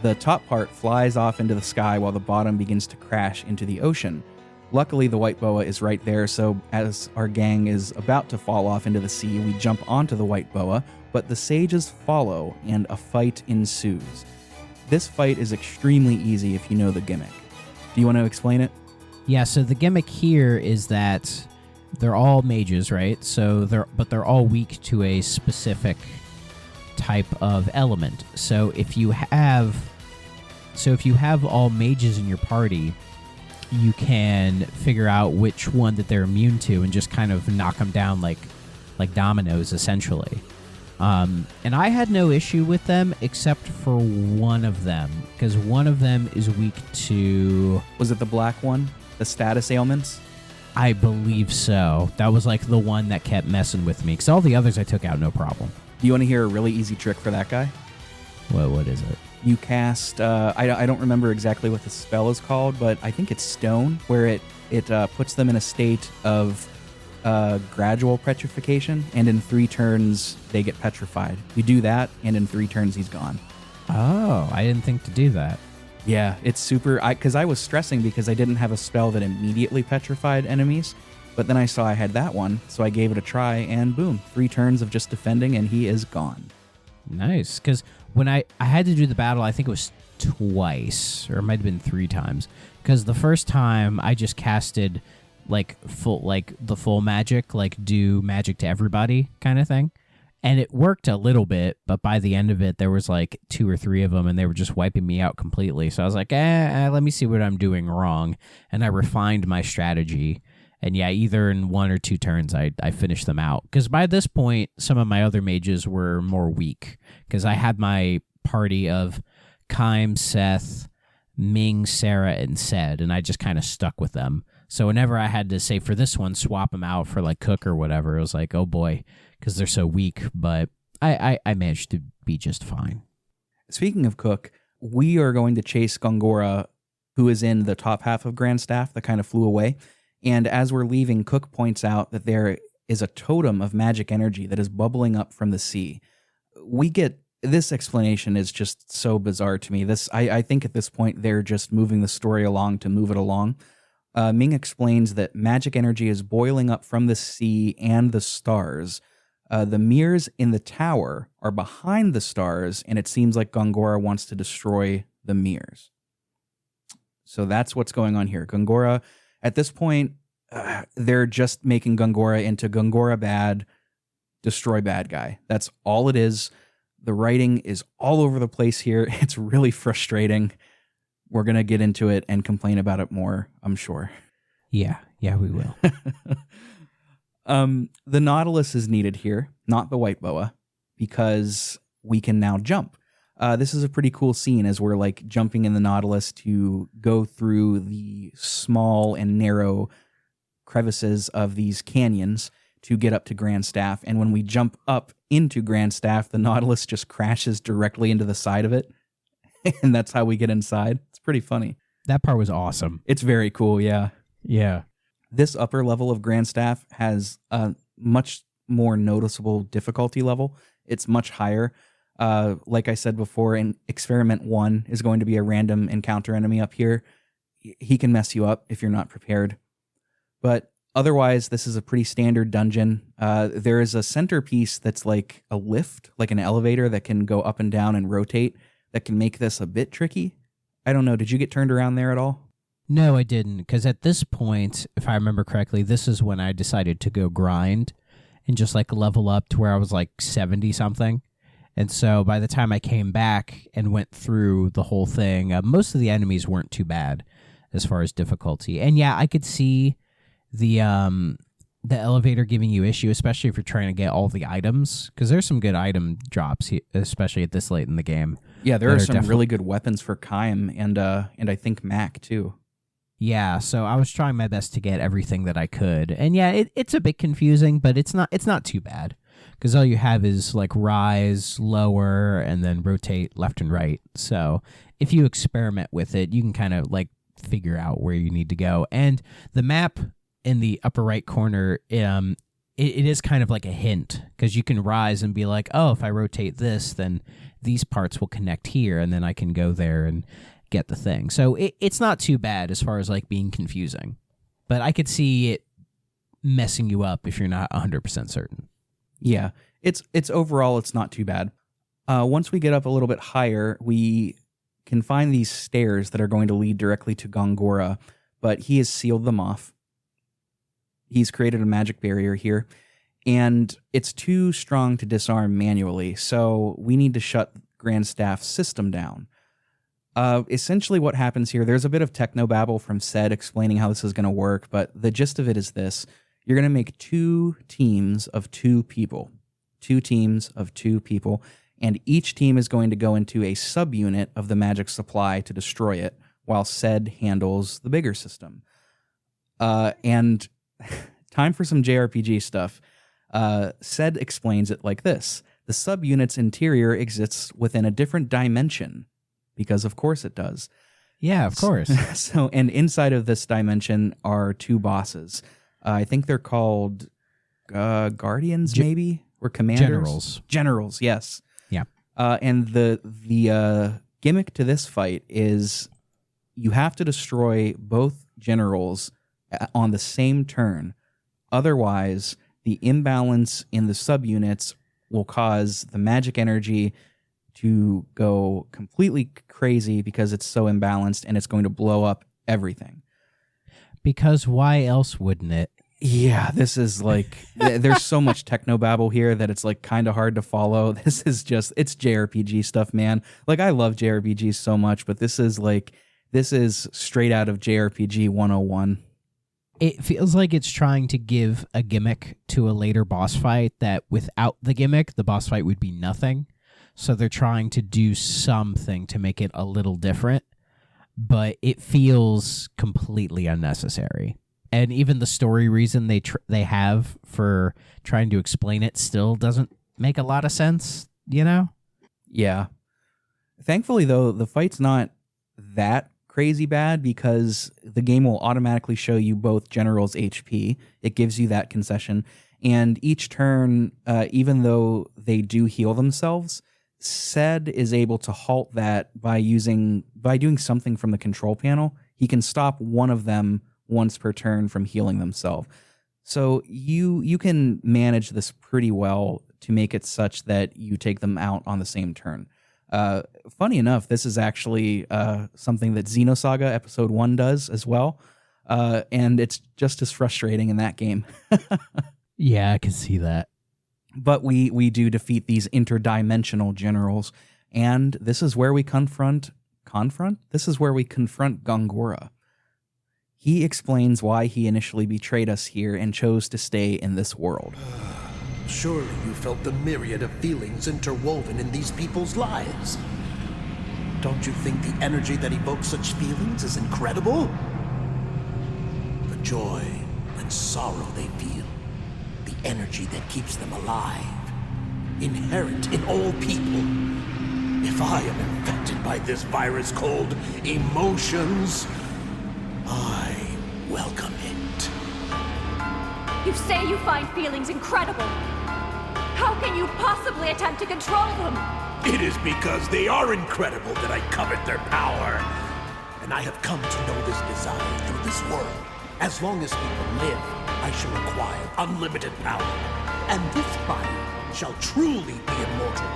The top part flies off into the sky while the bottom begins to crash into the ocean. Luckily, the white boa is right there, so as our gang is about to fall off into the sea, we jump onto the white boa, but the sages follow, and a fight ensues. This fight is extremely easy if you know the gimmick. Do you want to explain it? Yeah, so the gimmick here is that they're all mages, right? They're all weak to a specific type of element. So if you have all mages in your party, you can figure out which one that they're immune to and just kind of knock them down like dominoes, essentially. And I had no issue with them except for one of them, because one of them is weak to... Was it the black one? The status ailments? I believe so. That was like the one that kept messing with me, because all the others I took out no problem. Do you want to hear a really easy trick for that guy? What is it? You cast, I don't remember exactly what the spell is called, but I think it's Stone, where it puts them in a state of gradual petrification, and in 3 turns they get petrified. You do that, and in 3 turns he's gone. Oh, I didn't think to do that. Yeah, it's super, because I was stressing because I didn't have a spell that immediately petrified enemies, but then I saw I had that one, so I gave it a try, and boom, 3 turns of just defending, and he is gone. Nice, because when I had to do the battle, I think it was twice, or it might have been 3 times, because the first time I just casted the full magic, do magic to everybody kind of thing. And it worked a little bit, but by the end of it, there was 2 or 3 of them, and they were just wiping me out completely. So I was like, let me see what I'm doing wrong. And I refined my strategy. And yeah, either in 1 or 2 turns, I finished them out. Because by this point, some of my other mages were more weak. Because I had my party of Kaim, Seth, Ming, Sarah, and Sed, and I just kind of stuck with them. So whenever I had to, say for this one, swap them out for Cook or whatever, it was like, oh boy, because they're so weak. But I managed to be just fine. Speaking of Cook, we are going to chase Gongora, who is in the top half of Grandstaff that kind of flew away. And as we're leaving, Cook points out that there is a totem of magic energy that is bubbling up from the sea. This explanation is just so bizarre to me. I think at this point they're just moving the story along to move it along. Ming explains that magic energy is boiling up from the sea and the stars. The mirrors in the tower are behind the stars, and it seems like Gongora wants to destroy the mirrors. So that's what's going on here. Gongora, at this point, they're just making Gongora into Gongora bad, destroy bad guy. That's all it is. The writing is all over the place here. It's really frustrating. We're going to get into it and complain about it more, I'm sure. Yeah, we will. The Nautilus is needed here, not the white boa, because we can now jump. This is a pretty cool scene as we're like jumping in the Nautilus to go through the small and narrow crevices of these canyons to get up to Grand Staff. And when we jump up into Grand Staff, the Nautilus just crashes directly into the side of it. And that's how we get inside. It's pretty funny. That part was awesome. It's very cool, yeah. Yeah. This upper level of Grand Staff has a much more noticeable difficulty level. It's much higher. Like I said before, in Experiment 1 is going to be a random encounter enemy up here. He can mess you up if you're not prepared. But otherwise, this is a pretty standard dungeon. There is a centerpiece that's like a lift, like an elevator that can go up and down and rotate, that can make this a bit tricky. I don't know. Did you get turned around there at all? No, I didn't. Because at this point, if I remember correctly, this is when I decided to go grind and just like level up to where I was like 70 something. And so by the time I came back and went through the whole thing, most of the enemies weren't too bad as far as difficulty. And yeah, I could see the elevator giving you issue, especially if you're trying to get all the items, because there's some good item drops, especially at this late in the game. Yeah, there are some really good weapons for Kaim and I think Mac too. Yeah, so I was trying my best to get everything that I could, and yeah, it's a bit confusing, but it's not too bad, because all you have is like rise, lower, and then rotate left and right. So if you experiment with it, you can kind of like figure out where you need to go. And the map in the upper right corner, it is kind of like a hint, because you can rise and be like, oh, if I rotate this, then these parts will connect here, and then I can go there and get the thing. So it's not too bad as far as like being confusing, but I could see it messing you up if you're not 100% certain. Yeah, it's overall, it's not too bad. Once we get up a little bit higher, we can find these stairs that are going to lead directly to Gongora, but he has sealed them off. He's created a magic barrier here, and it's too strong to disarm manually, so we need to shut Grand Staff's system down. Essentially what happens here, there's a bit of technobabble from Ced explaining how this is going to work, but the gist of it is this. You're going to make 2 teams of 2 people. 2 teams of 2 people, and each team is going to go into a subunit of the magic supply to destroy it, while Ced handles the bigger system. And time for some JRPG stuff. Ced explains it like this. The subunit's interior exists within a different dimension, because of course it does. Yeah, of course. So, and inside of this dimension are 2 bosses. I think they're called guardians, maybe, or commanders. Generals, yes. Yeah. And the gimmick to this fight is you have to destroy both generals on the same turn. Otherwise, the imbalance in the subunits will cause the magic energy to go completely crazy because it's so imbalanced, and it's going to blow up everything. Because why else wouldn't it? Yeah, this is like, there's so much technobabble here that it's like kind of hard to follow. This is just, it's JRPG stuff, man. Like, I love JRPGs so much, but this is straight out of JRPG 101. It feels like it's trying to give a gimmick to a later boss fight that without the gimmick, the boss fight would be nothing. So they're trying to do something to make it a little different, but it feels completely unnecessary. And even the story reason they have for trying to explain it still doesn't make a lot of sense, you know? Yeah. Thankfully, though, the fight's not that crazy bad, because the game will automatically show you both generals' HP. It gives you that concession. And each turn, even though they do heal themselves, Ced is able to halt that by doing something from the control panel. He can stop one of them once per turn from healing themselves. So you can manage this pretty well to make it such that you take them out on the same turn. Funny enough, this is actually something that Xenosaga Episode 1 does as well, and it's just as frustrating in that game. Yeah, I can see that. But we do defeat these interdimensional generals, and this is where we confront confront? This is where we confront Gongora. He explains why he initially betrayed us here and chose to stay in this world. Surely you felt the myriad of feelings interwoven in these people's lives. Don't you think the energy that evokes such feelings is incredible? The joy and sorrow they feel, the energy that keeps them alive, inherent in all people. If I am infected by this virus called emotions, I welcome it. You say you find feelings incredible. How can you possibly attempt to control them? It is because they are incredible that I covet their power. And I have come to know this desire through this world. As long as people live, I shall acquire unlimited power. And this body shall truly be immortal.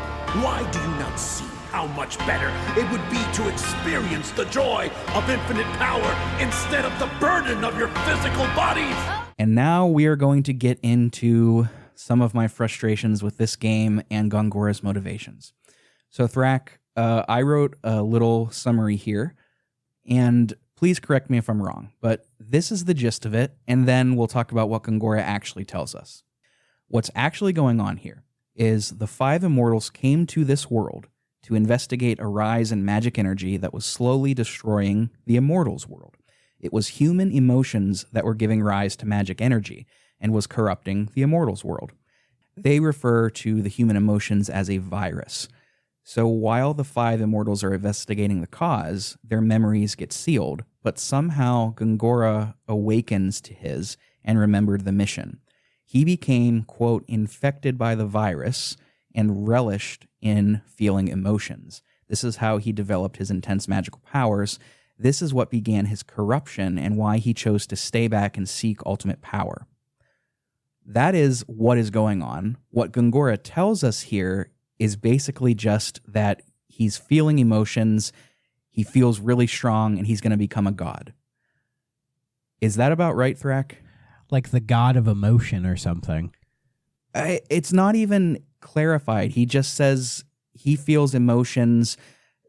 Why do you not see how much better it would be to experience the joy of infinite power instead of the burden of your physical bodies? And now we are going to get into some of my frustrations with this game and Gongora's motivations. So Thrak, I wrote a little summary here, and please correct me if I'm wrong, but this is the gist of it, and then we'll talk about what Gongora actually tells us. What's actually going on here is the 5 immortals came to this world to investigate a rise in magic energy that was slowly destroying the immortals' world. It was human emotions that were giving rise to magic energy and was corrupting the immortals' world. They refer to the human emotions as a virus. So while the 5 immortals are investigating the cause, their memories get sealed, but somehow Gongora awakens to his and remembered the mission. He became, quote, infected by the virus and relished in feeling emotions. This is how he developed his intense magical powers. This is what began his corruption and why he chose to stay back and seek ultimate power. That is what is going on. What Gongora tells us here is basically just that he's feeling emotions, he feels really strong, and he's going to become a god. Is that about right, Thrak? Like the god of emotion or something. It's not even clarified. He just says he feels emotions,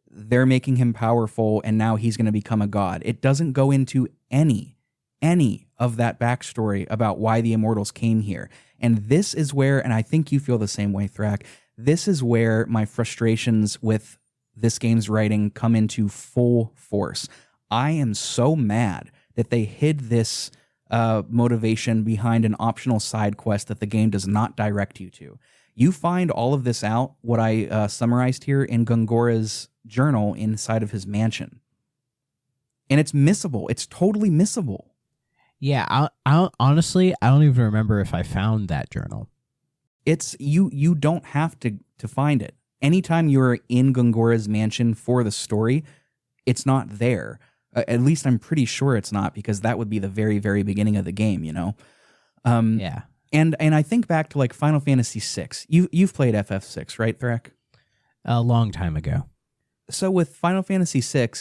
they're making him powerful, and now he's going to become a god. It doesn't go into any of that backstory about why the immortals came here. And this is where, and I think you feel the same way, Thrak, this is where my frustrations with this game's writing come into full force. I am so mad that they hid this motivation behind an optional side quest that the game does not direct you to. You find all of this out, what I summarized here, in Gongora's journal inside of his mansion. And it's missable. It's totally missable. Yeah, I honestly, I don't even remember if I found that journal. It's you don't have to find it. Anytime you're in Gongora's mansion for the story, it's not there. At least I'm pretty sure it's not, because that would be the very, very beginning of the game, you know? Yeah. And I think back to like Final Fantasy VI. You've played FF6, right, Thrak? A long time ago. So with Final Fantasy VI,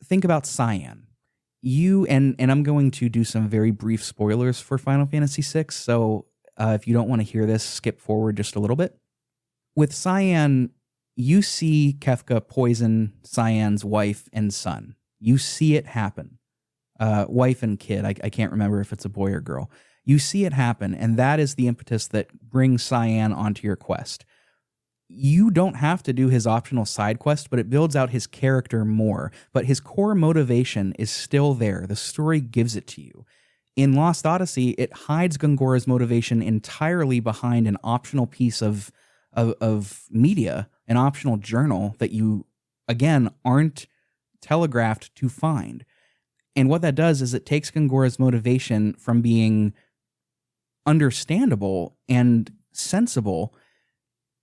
think about Cyan. You and I'm going to do some very brief spoilers for Final Fantasy VI, so if you don't want to hear this, skip forward just a little bit. With Cyan, you see Kefka poison Cyan's wife and son. You see it happen. Wife and kid, I can't remember if it's a boy or girl. You see it happen, and that is the impetus that brings Cyan onto your quest. You don't have to do his optional side quest, but it builds out his character more. But his core motivation is still there. The story gives it to you. In Lost Odyssey, it hides Gongora's motivation entirely behind an optional piece of media, an optional journal that you, again, aren't telegraphed to find. And what that does is it takes Gongora's motivation from being understandable and sensible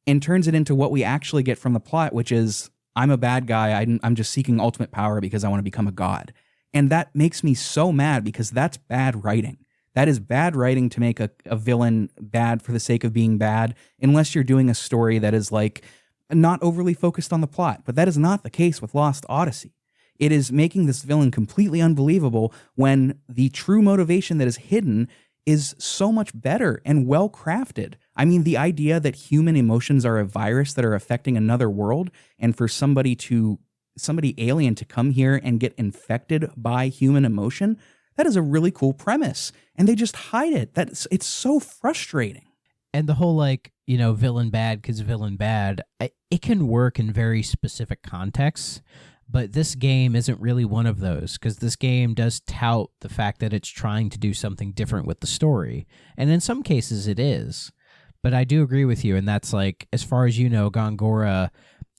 and turns it into what we actually get from the plot, which is, I'm a bad guy, I'm just seeking ultimate power because I want to become a god. And that makes me so mad, because that's bad writing. That is bad writing to make a villain bad for the sake of being bad, unless you're doing a story that is like not overly focused on the plot. But that is not the case with Lost Odyssey. It is making this villain completely unbelievable when the true motivation that is hidden is so much better and well crafted. I mean, the idea that human emotions are a virus that are affecting another world, and for somebody to somebody alien to come here and get infected by human emotion, that is a really cool premise. And they just hide it. It's so frustrating. And the whole, like, you know, villain bad because villain bad, it can work in very specific contexts, but this game isn't really one of those, because this game does tout the fact that it's trying to do something different with the story. And in some cases it is. But I do agree with you, and that's like, as far as you know, Gongora,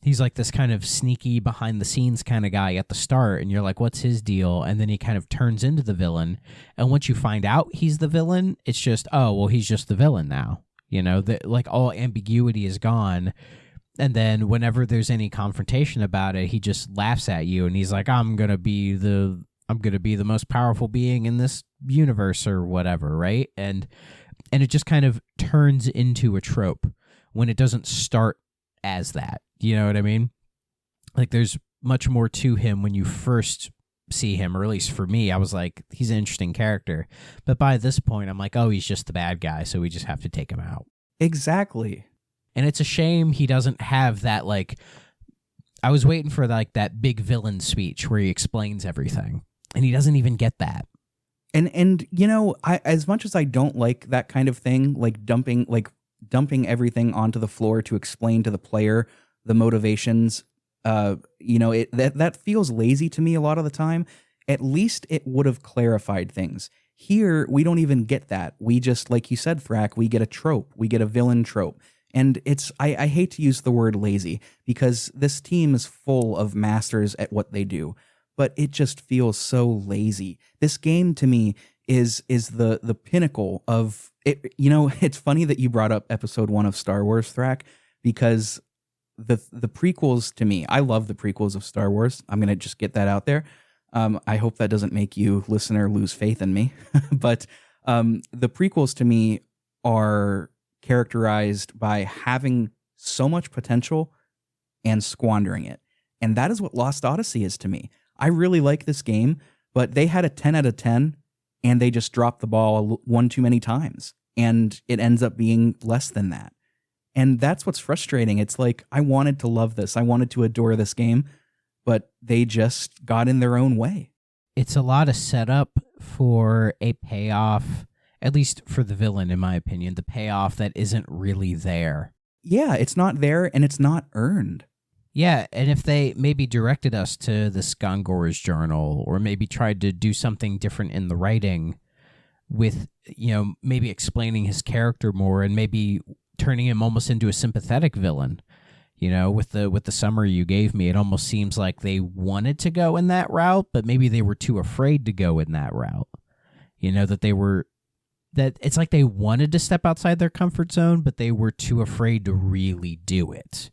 he's like this kind of sneaky behind-the-scenes kind of guy at the start, and you're like, what's his deal? And then he kind of turns into the villain, and once you find out he's the villain, it's just, oh, well, he's just the villain now. You know, like all ambiguity is gone. And then whenever there's any confrontation about it, he just laughs at you and he's like, I'm gonna be the most powerful being in this universe or whatever, right? And it just kind of turns into a trope when it doesn't start as that. You know what I mean? Like, there's much more to him when you first see him, or at least for me, I was like, he's an interesting character. But by this point, I'm like, oh, he's just the bad guy, so we just have to take him out. Exactly. And it's a shame he doesn't have that, like, I was waiting for like that big villain speech where he explains everything, and he doesn't even get that. And you know, as much as I don't like that kind of thing, like dumping everything onto the floor to explain to the player the motivations, you know, that feels lazy to me a lot of the time. At least it would have clarified things. Here, we don't even get that. We just, like you said, Thrak, we get a trope. We get a villain trope. And I hate to use the word lazy, because this team is full of masters at what they do, but it just feels so lazy. This game to me is the pinnacle of it. You know, it's funny that you brought up episode 1 of Star Wars, Thrak, because the prequels, to me, I love the prequels of Star Wars. I'm going to just get that out there. I hope that doesn't make you, listener, lose faith in me. But the prequels to me are characterized by having so much potential and squandering it. And that is what Lost Odyssey is to me. I really like this game, but they had a 10 out of 10 and they just dropped the ball one too many times. And it ends up being less than that. And that's what's frustrating. It's like, I wanted to love this. I wanted to adore this game, but they just got in their own way. It's a lot of setup for a payoff, at least for the villain, in my opinion, the payoff that isn't really there. Yeah, it's not there and it's not earned. Yeah, and if they maybe directed us to this Gongora's journal, or maybe tried to do something different in the writing with, you know, maybe explaining his character more and maybe turning him almost into a sympathetic villain. You know, with the summary you gave me, it almost seems like they wanted to go in that route, but maybe they were too afraid to go in that route. You know, that it's like they wanted to step outside their comfort zone, but they were too afraid to really do it.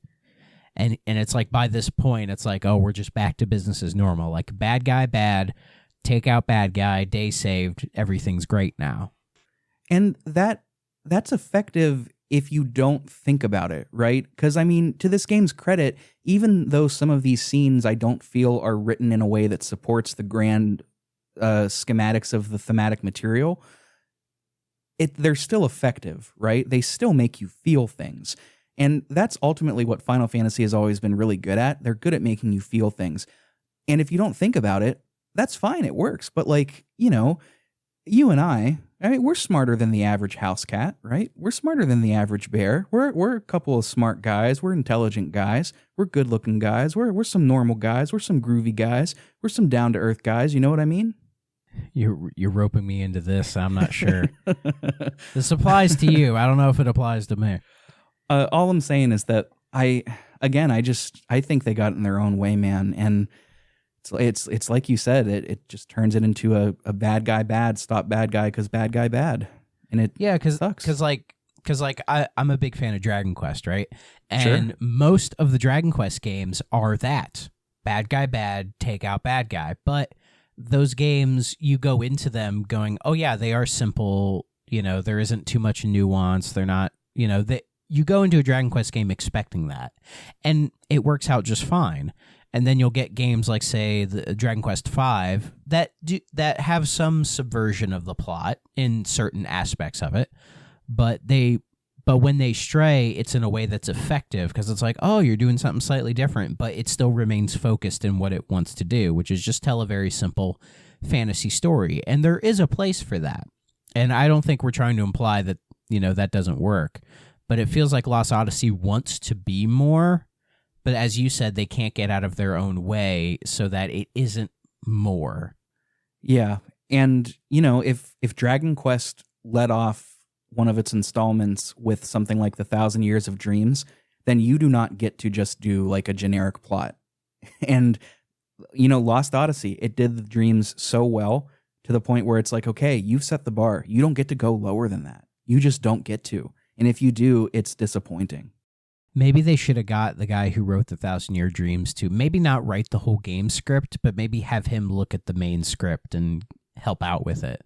And it's like, by this point, it's like, oh, we're just back to business as normal. Like, bad guy bad, take out bad guy, day saved, everything's great now. And that's effective if you don't think about it, right? Because, I mean, to this game's credit, even though some of these scenes I don't feel are written in a way that supports the grand schematics of the thematic material, they're still effective, right? They still make you feel things. And that's ultimately what Final Fantasy has always been really good at. They're good at making you feel things. And if you don't think about it, that's fine. It works. But, like, you know, you and I mean, we're smarter than the average house cat, right? We're smarter than the average bear. We're a couple of smart guys. We're intelligent guys. We're good-looking guys. We're some normal guys. We're some groovy guys. We're some down-to-earth guys. You know what I mean? You're roping me into this. I'm not sure. This applies to you. I don't know if it applies to me. All I'm saying is that I think they got in their own way, man. And it's like you said, it just turns it into a bad guy bad, stop bad guy because bad guy bad. And it sucks. Because I'm a big fan of Dragon Quest, right? And Sure. most of the Dragon Quest games are that. Bad guy bad, take out bad guy. But those games, you go into them going, oh yeah, they are simple. You know, there isn't too much nuance. They're not, you know, you go into a Dragon Quest game expecting that, and it works out just fine. And then you'll get games like, say, the Dragon Quest V that have some subversion of the plot in certain aspects of it, but they But when they stray, it's in a way that's effective because it's like, oh, you're doing something slightly different, but it still remains focused in what it wants to do, which is just tell a very simple fantasy story. And there is a place for that. And I don't think we're trying to imply that, that doesn't work. But it feels like Lost Odyssey wants to be more. But as you said, they can't get out of their own way so that it isn't more. Yeah. And, if Dragon Quest let off one of its installments with something like the 1,000 Years of Dreams, then you do not get to just do like a generic plot. And, Lost Odyssey, it did the dreams so well to the point where it's like, okay, you've set the bar. You don't get to go lower than that. You just don't get to. And if you do, it's disappointing. Maybe they should have got the guy who wrote the 1,000-Year Dreams to maybe not write the whole game script, but maybe have him look at the main script and help out with it.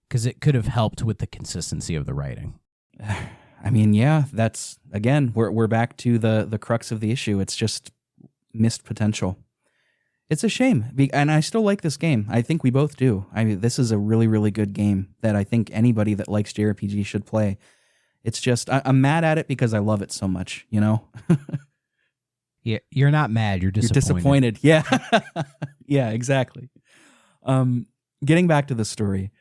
Because it could have helped with the consistency of the writing. I mean, yeah, that's, again, we're back to the crux of the issue. It's just missed potential. It's a shame, and I still like this game. I think we both do. I mean, this is a really, really good game that I think anybody that likes JRPG should play. It's just, I'm mad at it because I love it so much, Yeah, you're not mad, you're disappointed. You're disappointed, yeah. Yeah, exactly. Getting back to the story,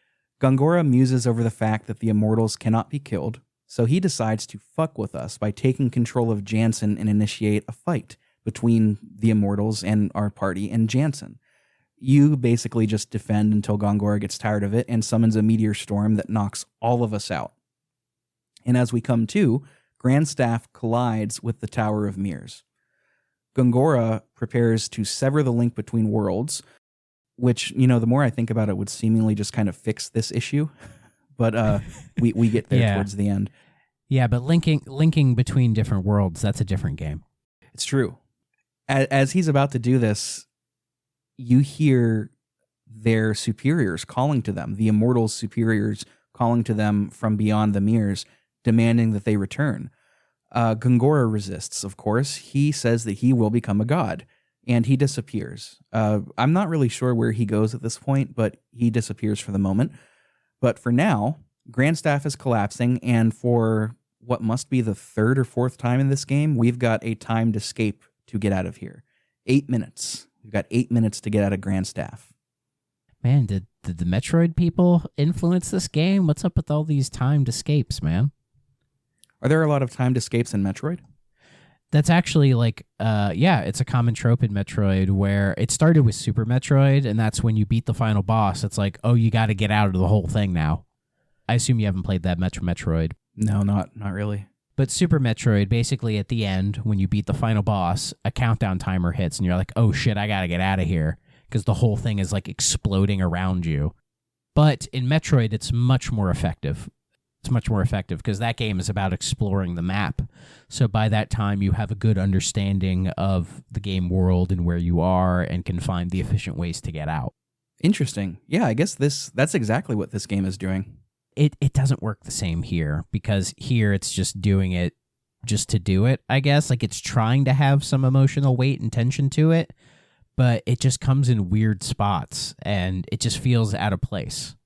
Gongora muses over the fact that the immortals cannot be killed, so he decides to fuck with us by taking control of Jansen and initiate a fight between the immortals and our party and Jansen. You basically just defend until Gongora gets tired of it and summons a meteor storm that knocks all of us out. And as we come to, Grandstaff collides with the Tower of Mirrors. Gongora prepares to sever the link between worlds, which, the more I think about it, would seemingly just kind of fix this issue. But we get there towards the end. Yeah, but linking between different worlds, that's a different game. It's true. As he's about to do this, you hear their superiors calling to them, the immortals' superiors calling to them from beyond the mirrors, demanding that they return. Gongora resists, of course. He says that he will become a god. And he disappears. I'm not really sure where he goes at this point, but he disappears for the moment. But for now, Grandstaff is collapsing, and for what must be the third or fourth time in this game, we've got a timed escape to get out of here. 8 minutes. We've got 8 minutes to get out of Grandstaff. Man, did the Metroid people influence this game? What's up with all these timed escapes, man? Are there a lot of timed escapes in Metroid? That's actually it's a common trope in Metroid where it started with Super Metroid, and that's when you beat the final boss. It's like, oh, you got to get out of the whole thing now. I assume you haven't played that Metroid. No, not really. But Super Metroid, basically at the end, when you beat the final boss, a countdown timer hits, and you're like, oh shit, I got to get out of here, because the whole thing is like exploding around you. But in Metroid, it's much more effective. It's much more effective because that game is about exploring the map. So by that time, you have a good understanding of the game world and where you are and can find the efficient ways to get out. Interesting. Yeah, I guess that's exactly what this game is doing. It doesn't work the same here because here it's just doing it just to do it, I guess. Like it's trying to have some emotional weight and tension to it, but it just comes in weird spots and it just feels out of place.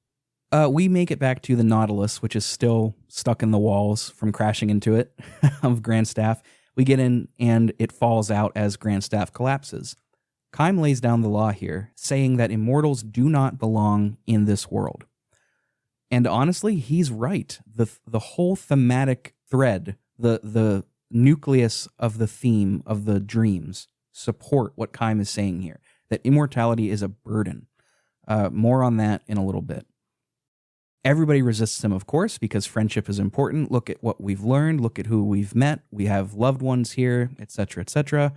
We make it back to the Nautilus, which is still stuck in the walls from crashing into it, of Grandstaff. We get in, and it falls out as Grandstaff collapses. Kaim lays down the law here, saying that immortals do not belong in this world. And honestly, he's right. The whole thematic thread, the nucleus of the theme of the dreams, support what Kaim is saying here, that immortality is a burden. More on that in a little bit. Everybody resists him, of course, because friendship is important. Look at what we've learned. Look at who we've met. We have loved ones here, etc., etc.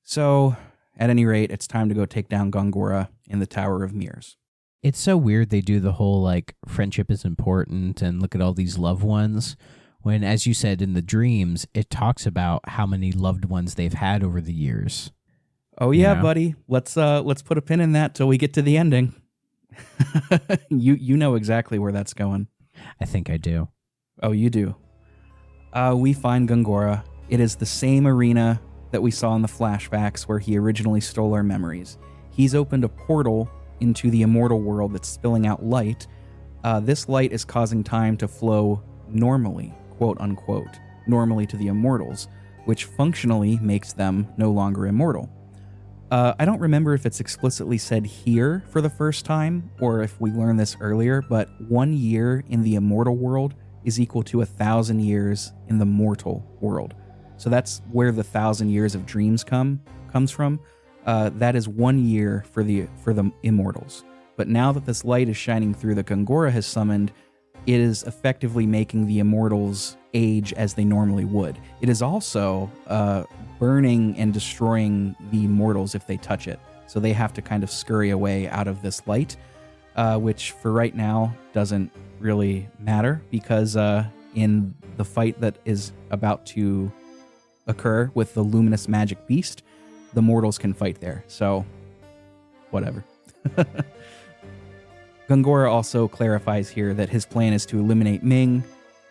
So, at any rate, it's time to go take down Gongora in the Tower of Mirrors. It's so weird they do the whole, like, friendship is important and look at all these loved ones, when, as you said, in the dreams, it talks about how many loved ones they've had over the years. Oh, yeah, buddy. Let's put a pin in that till we get to the ending. You know exactly where that's going. I think I do. Oh, you do. We find Gongora. It is the same arena that we saw in the flashbacks where he originally stole our memories. He's opened a portal into the immortal world that's spilling out light. This light is causing time to flow normally, quote unquote, normally to the immortals, which functionally makes them no longer immortal. I don't remember if it's explicitly said here for the first time, or if we learned this earlier, but 1 year in the immortal world is equal to 1,000 years in the mortal world. So that's where the 1,000 years of dreams comes from. That is 1 year for the immortals. But now that this light is shining through that Gongora has summoned, it is effectively making the immortals age as they normally would. It is also burning and destroying the mortals if they touch it. So they have to kind of scurry away out of this light, which for right now doesn't really matter, because in the fight that is about to occur with the luminous magic beast, the mortals can fight there. So whatever. Gongora also clarifies here that his plan is to eliminate Ming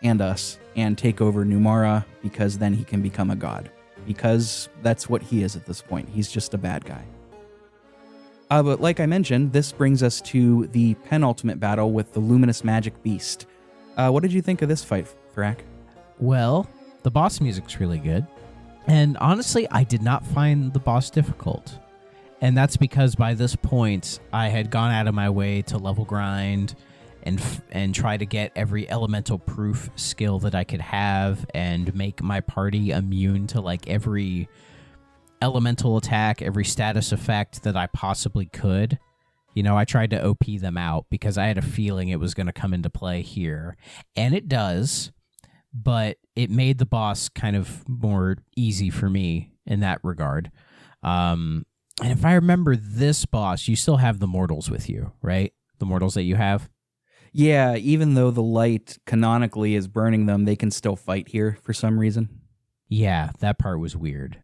and us and take over Numara, because then he can become a god. Because that's what he is at this point. He's just a bad guy. But like I mentioned, this brings us to the penultimate battle with the Luminous Magic Beast. What did you think of this fight, Thrak? Well, the boss music's really good. And honestly, I did not find the boss difficult. And that's because by this point, I had gone out of my way to level grind and try to get every elemental proof skill that I could have and make my party immune to like every elemental attack, every status effect that I possibly could. You know, I tried to OP them out because I had a feeling it was going to come into play here. And it does, but it made the boss kind of more easy for me in that regard. And if I remember this boss, you still have the mortals with you, right? The mortals that you have? Yeah, even though the light canonically is burning them, they can still fight here for some reason. Yeah, that part was weird.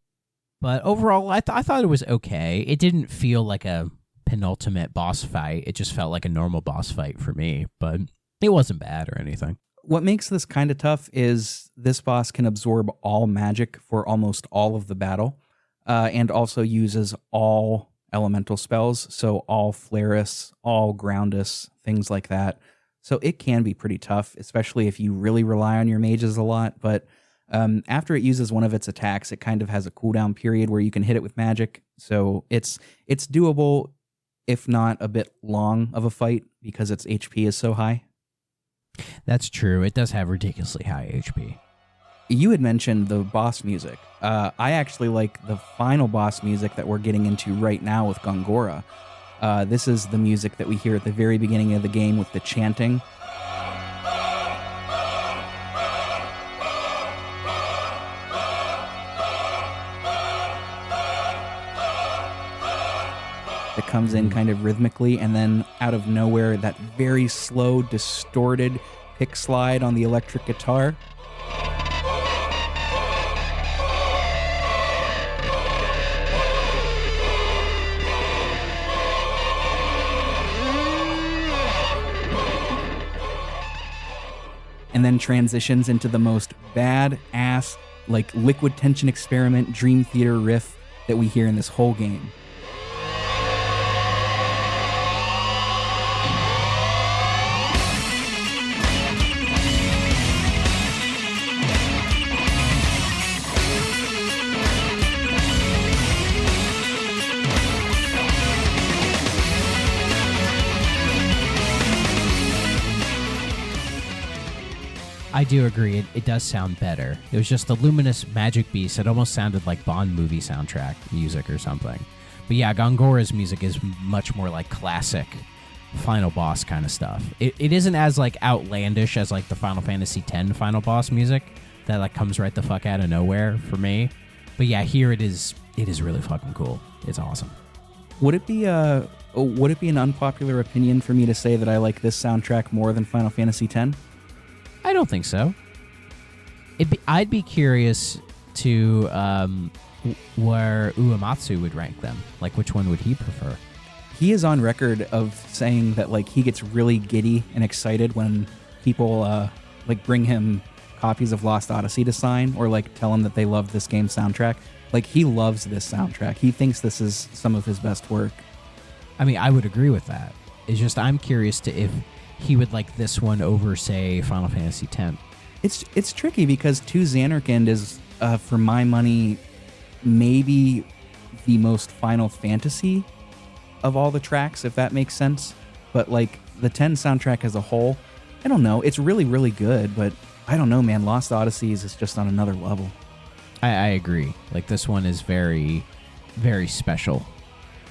But overall, I thought it was okay. It didn't feel like a penultimate boss fight. It just felt like a normal boss fight for me, but it wasn't bad or anything. What makes this kind of tough is this boss can absorb all magic for almost all of the battle, and also uses all elemental spells, so all Flareus, all Groundus, things like that. So it can be pretty tough, especially if you really rely on your mages a lot, but after it uses one of its attacks, it kind of has a cooldown period where you can hit it with magic, so it's doable, if not a bit long of a fight, because its HP is so high. That's true. It does have ridiculously high HP. You had mentioned the boss music. I actually like the final boss music that we're getting into right now with Gongora. This is the music that we hear at the very beginning of the game with the chanting. That comes in kind of rhythmically, and then out of nowhere, that very slow, distorted pick slide on the electric guitar. And then transitions into the most badass, like Liquid Tension Experiment Dream Theater riff that we hear in this whole game. I do agree, it does sound better. It was just the Luminous Magic Beast. It almost sounded like Bond movie soundtrack music or something. But yeah, Gongora's music is much more like classic final boss kind of stuff. It isn't as like outlandish as like the Final Fantasy X final boss music that like comes right the fuck out of nowhere for me. But yeah, here it is really fucking cool. It's awesome. Would it be an unpopular opinion for me to say that I like this soundtrack more than Final Fantasy X? I don't think so. I'd be curious to where Uematsu would rank them. Like, which one would he prefer? He is on record of saying that like he gets really giddy and excited when people like bring him copies of Lost Odyssey to sign, or like tell him that they love this game's soundtrack. Like, he loves this soundtrack. He thinks this is some of his best work. I mean, I would agree with that. It's just I'm curious to if he would like this one over, say, Final Fantasy X. It's tricky because To Xanarkand is, for my money, maybe the most Final Fantasy of all the tracks, if that makes sense. But like the 10 soundtrack as a whole, I don't know. It's really, really good, but I don't know, man. Lost Odyssey is just on another level. I agree. Like this one is very, very special.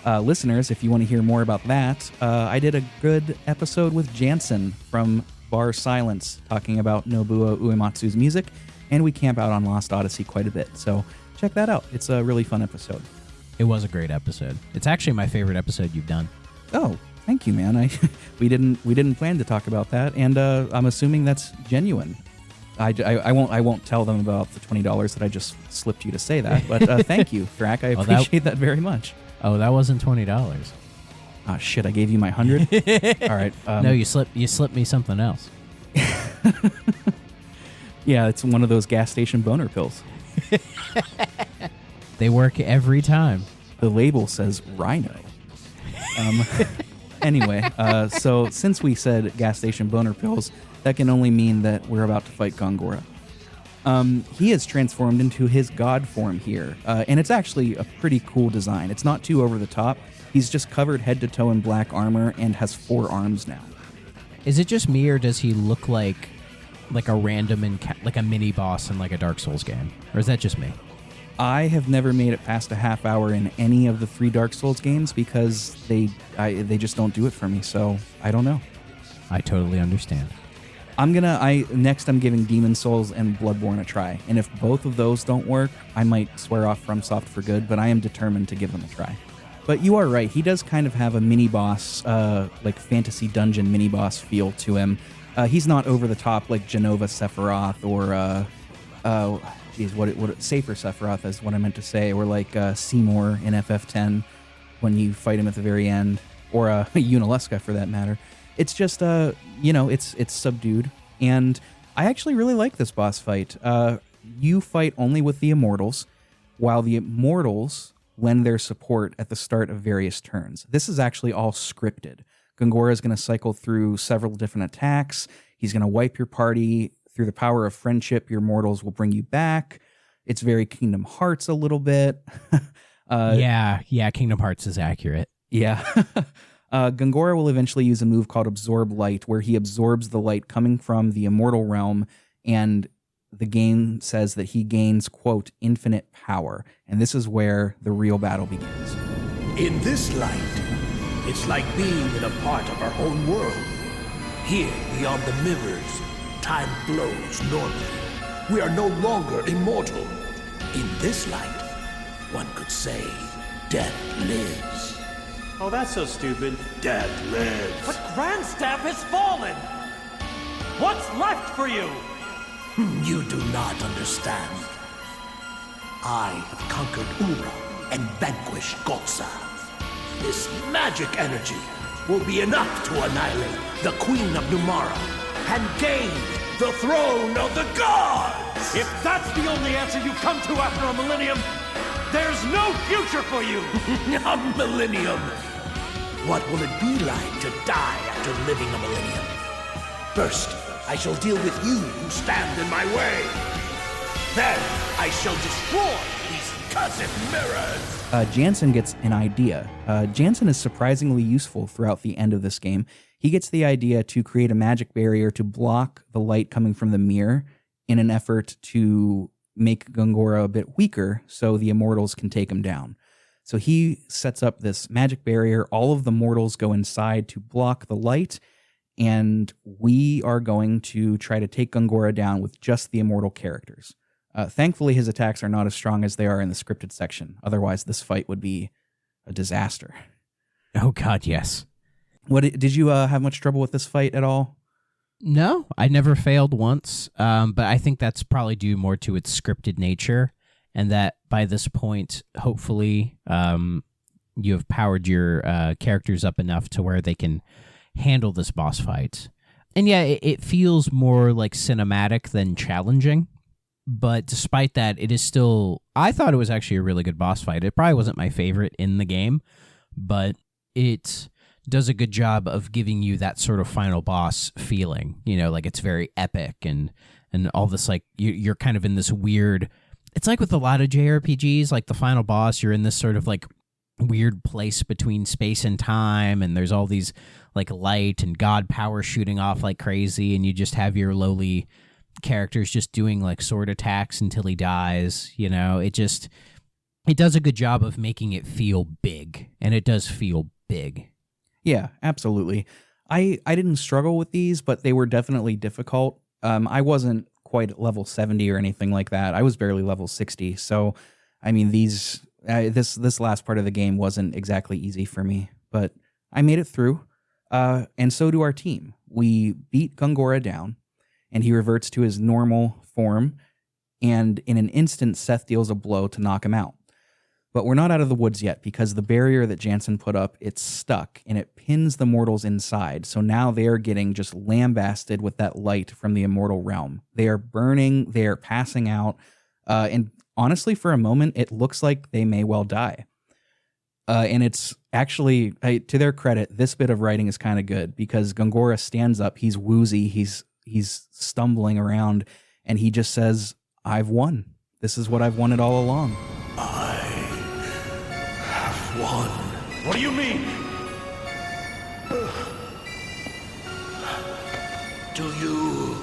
Listeners, if you want to hear more about that, I did a good episode with Jansen from Bar Silence talking about Nobuo Uematsu's music, and we camp out on Lost Odyssey quite a bit. So check that out. It's a really fun episode. It was a great episode. It's actually my favorite episode you've done. Oh, thank you, man. We didn't plan to talk about that, and I'm assuming that's genuine. I won't tell them about the $20 that I just slipped you to say that, but thank you, Thrak. I appreciate that very much. Oh, that wasn't $20. Oh shit! I gave you my 100. All right. No, you slipped me something else. Yeah, it's one of those gas station boner pills. They work every time. The label says Rhino. Anyway, so since we said gas station boner pills, that can only mean that we're about to fight Gongora. He is transformed into his god form here, and it's actually a pretty cool design. It's not too over the top. He's just covered head to toe in black armor and has 4 arms now. Is it just me, or does he look like a random like a mini boss in like a Dark Souls game, or is that just me? I have never made it past a half hour in any of the 3 Dark Souls games because they just don't do it for me. So I don't know. I totally understand. Next I'm giving Demon Souls and Bloodborne a try, and if both of those don't work, I might swear off FromSoft for good, but I am determined to give them a try. But you are right, he does kind of have a mini boss, like fantasy dungeon mini boss feel to him. He's not over the top like Genova Sephiroth or Safer Sephiroth is what I meant to say, or like Seymour in FF10 when you fight him at the very end, or Unalesca for that matter. It's just, it's subdued. And I actually really like this boss fight. You fight only with the Immortals, while the Immortals lend their support at the start of various turns. This is actually all scripted. Gongora is going to cycle through several different attacks. He's going to wipe your party. Through the power of friendship, your mortals will bring you back. It's very Kingdom Hearts a little bit. Yeah, Kingdom Hearts is accurate. Yeah. Gongora will eventually use a move called Absorb Light, where he absorbs the light coming from the immortal realm, and the game says that he gains, quote, infinite power. And this is where the real battle begins. In this light, it's like being in a part of our own world. Here, beyond the mirrors, time flows normally. We are no longer immortal. In this light, one could say, death lives. Oh, that's so stupid. Death lives. But Grandstaff has fallen! What's left for you? You do not understand. I have conquered Ura and vanquished Gotsa. This magic energy will be enough to annihilate the Queen of Numara and gain the throne of the gods! If that's the only answer you come to after a millennium, there's no future for you! A millennium! What will it be like to die after living a millennium? First, I shall deal with you who stand in my way. Then, I shall destroy these cursed mirrors! Jansen gets an idea. Jansen is surprisingly useful throughout the end of this game. He gets the idea to create a magic barrier to block the light coming from the mirror in an effort to make Gongora a bit weaker so the immortals can take him down. So he sets up this magic barrier. All of the mortals go inside to block the light, and we are going to try to take Gongora down with just the immortal characters. Thankfully, his attacks are not as strong as they are in the scripted section. Otherwise, this fight would be a disaster. Oh, God, yes. Did you have much trouble with this fight at all? No, I never failed once, but I think that's probably due more to its scripted nature, and that by this point, hopefully, you have powered your characters up enough to where they can handle this boss fight. And yeah, it feels more like cinematic than challenging, but despite that, it is still... I thought it was actually a really good boss fight. It probably wasn't my favorite in the game, but it does a good job of giving you that sort of final boss feeling. You know, like it's very epic and all this, like you're kind of in this weird. It's like with a lot of JRPGs, like the final boss, you're in this sort of like weird place between space and time, and there's all these like light and god power shooting off like crazy, and you just have your lowly characters just doing like sword attacks until he dies. You know, it does a good job of making it feel big, and it does feel big. Yeah, absolutely. I didn't struggle with these, but they were definitely difficult. I wasn't quite at level 70 or anything like that. I was barely level 60. So, I mean, this last part of the game wasn't exactly easy for me, but I made it through. And so do our team. We beat Gongora down, and he reverts to his normal form, and in an instant, Seth deals a blow to knock him out. But we're not out of the woods yet, because the barrier that Jansen put up, it's stuck, and it pins the mortals inside. So now they're getting just lambasted with that light from the immortal realm. They are burning, they are passing out, and honestly, for a moment, it looks like they may well die. And it's actually, to their credit, this bit of writing is kind of good, because Gongora stands up, he's woozy, he's stumbling around, and he just says, "I've won. This is what I've wanted all along." One. What do you mean? Do you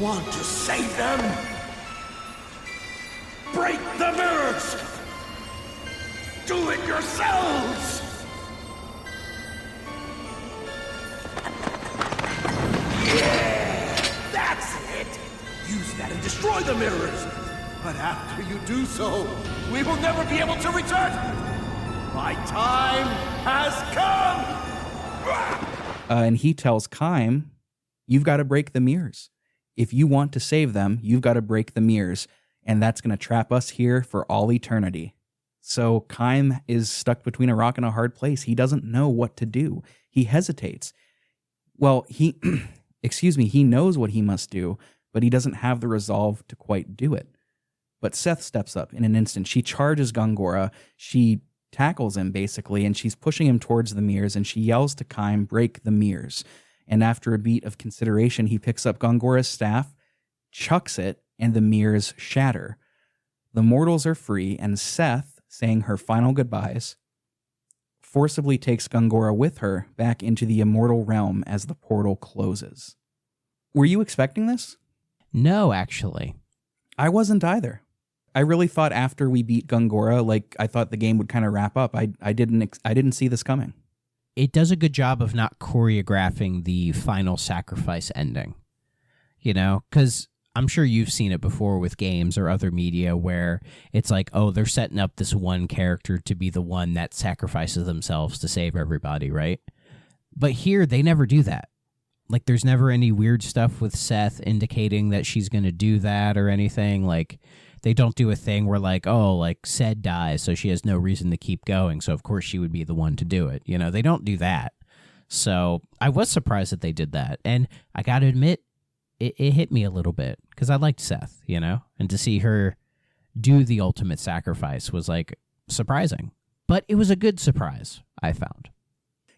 want to save them? Break the mirrors! Do it yourselves! Yeah! That's it! Use that and destroy the mirrors! But after you do so, we will never be able to return! My time has come! And he tells Kaim, "You've got to break the mirrors. If you want to save them, you've got to break the mirrors, and that's going to trap us here for all eternity." So Kaim is stuck between a rock and a hard place. He doesn't know what to do. He hesitates. Well, he knows what he must do, but he doesn't have the resolve to quite do it. But Seth steps up in an instant. She charges Gongora. She tackles him, basically, and she's pushing him towards the mirrors, and she yells to Kaim, "Break the mirrors." And after a beat of consideration, he picks up Gongora's staff, chucks it, and the mirrors shatter. The mortals are free, and Seth, saying her final goodbyes, forcibly takes Gongora with her back into the immortal realm as the portal closes. Were you expecting this? No, actually. I wasn't either. I really thought after we beat Gongora, like, I thought the game would kind of wrap up. I didn't see this coming. It does a good job of not choreographing the final sacrifice ending. You know, because I'm sure you've seen it before with games or other media where it's like, oh, they're setting up this one character to be the one that sacrifices themselves to save everybody, right? But here, they never do that. Like, there's never any weird stuff with Seth indicating that she's going to do that or anything. Like, they don't do a thing where, like, oh, like, Sed dies, so she has no reason to keep going, so of course she would be the one to do it. You know, they don't do that. So I was surprised that they did that. And I got to admit, it hit me a little bit, because I liked Seth, you know? And to see her do the ultimate sacrifice was, like, surprising. But it was a good surprise, I found.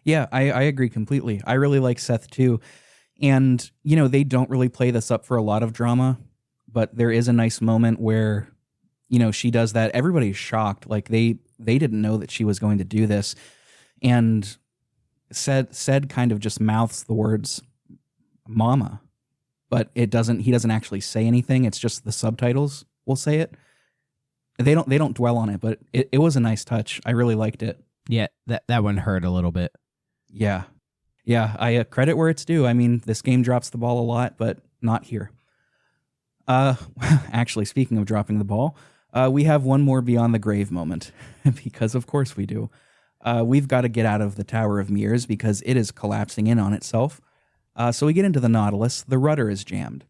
Yeah, I agree completely. I really like Seth, too. And, you know, they don't really play this up for a lot of drama, but there is a nice moment where, you know, she does that. Everybody's shocked. Like, they didn't know that she was going to do this. And Sed kind of just mouths the words, "Mama." But he doesn't actually say anything. It's just the subtitles will say it. They don't dwell on it, but it was a nice touch. I really liked it. Yeah, that one hurt a little bit. Yeah. I credit where it's due. I mean, this game drops the ball a lot, but not here. Actually, speaking of dropping the ball, we have one more Beyond the Grave moment, because of course we do. We've got to get out of the Tower of Mirrors because it is collapsing in on itself. So we get into the Nautilus. The rudder is jammed.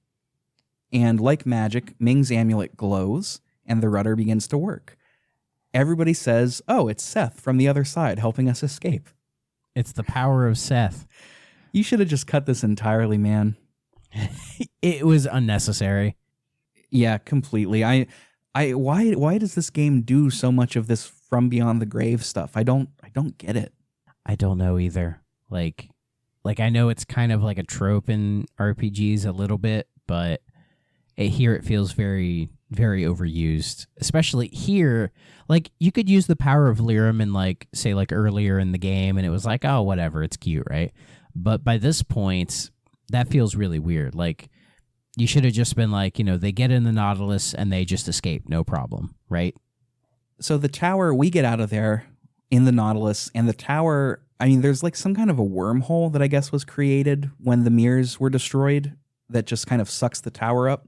And like magic, Ming's amulet glows, and the rudder begins to work. Everybody says, "Oh, it's Seth from the other side helping us escape." It's the power of Seth. You should have just cut this entirely, man. It was unnecessary. Yeah, completely. Why does this game do so much of this from Beyond the Grave stuff? I don't get it. I don't know either. Like I know it's kind of like a trope in RPGs a little bit, but here it feels very, very overused. Especially here, like you could use the power of Lyrum in like, say like earlier in the game and it was like, oh, whatever, it's cute, right? But by this point, that feels really weird. Like you should have just been like, they get in the Nautilus and they just escape, no problem, right? So the tower, we get out of there in the Nautilus, and the tower, I mean, there's like some kind of a wormhole that I guess was created when the mirrors were destroyed that just kind of sucks the tower up.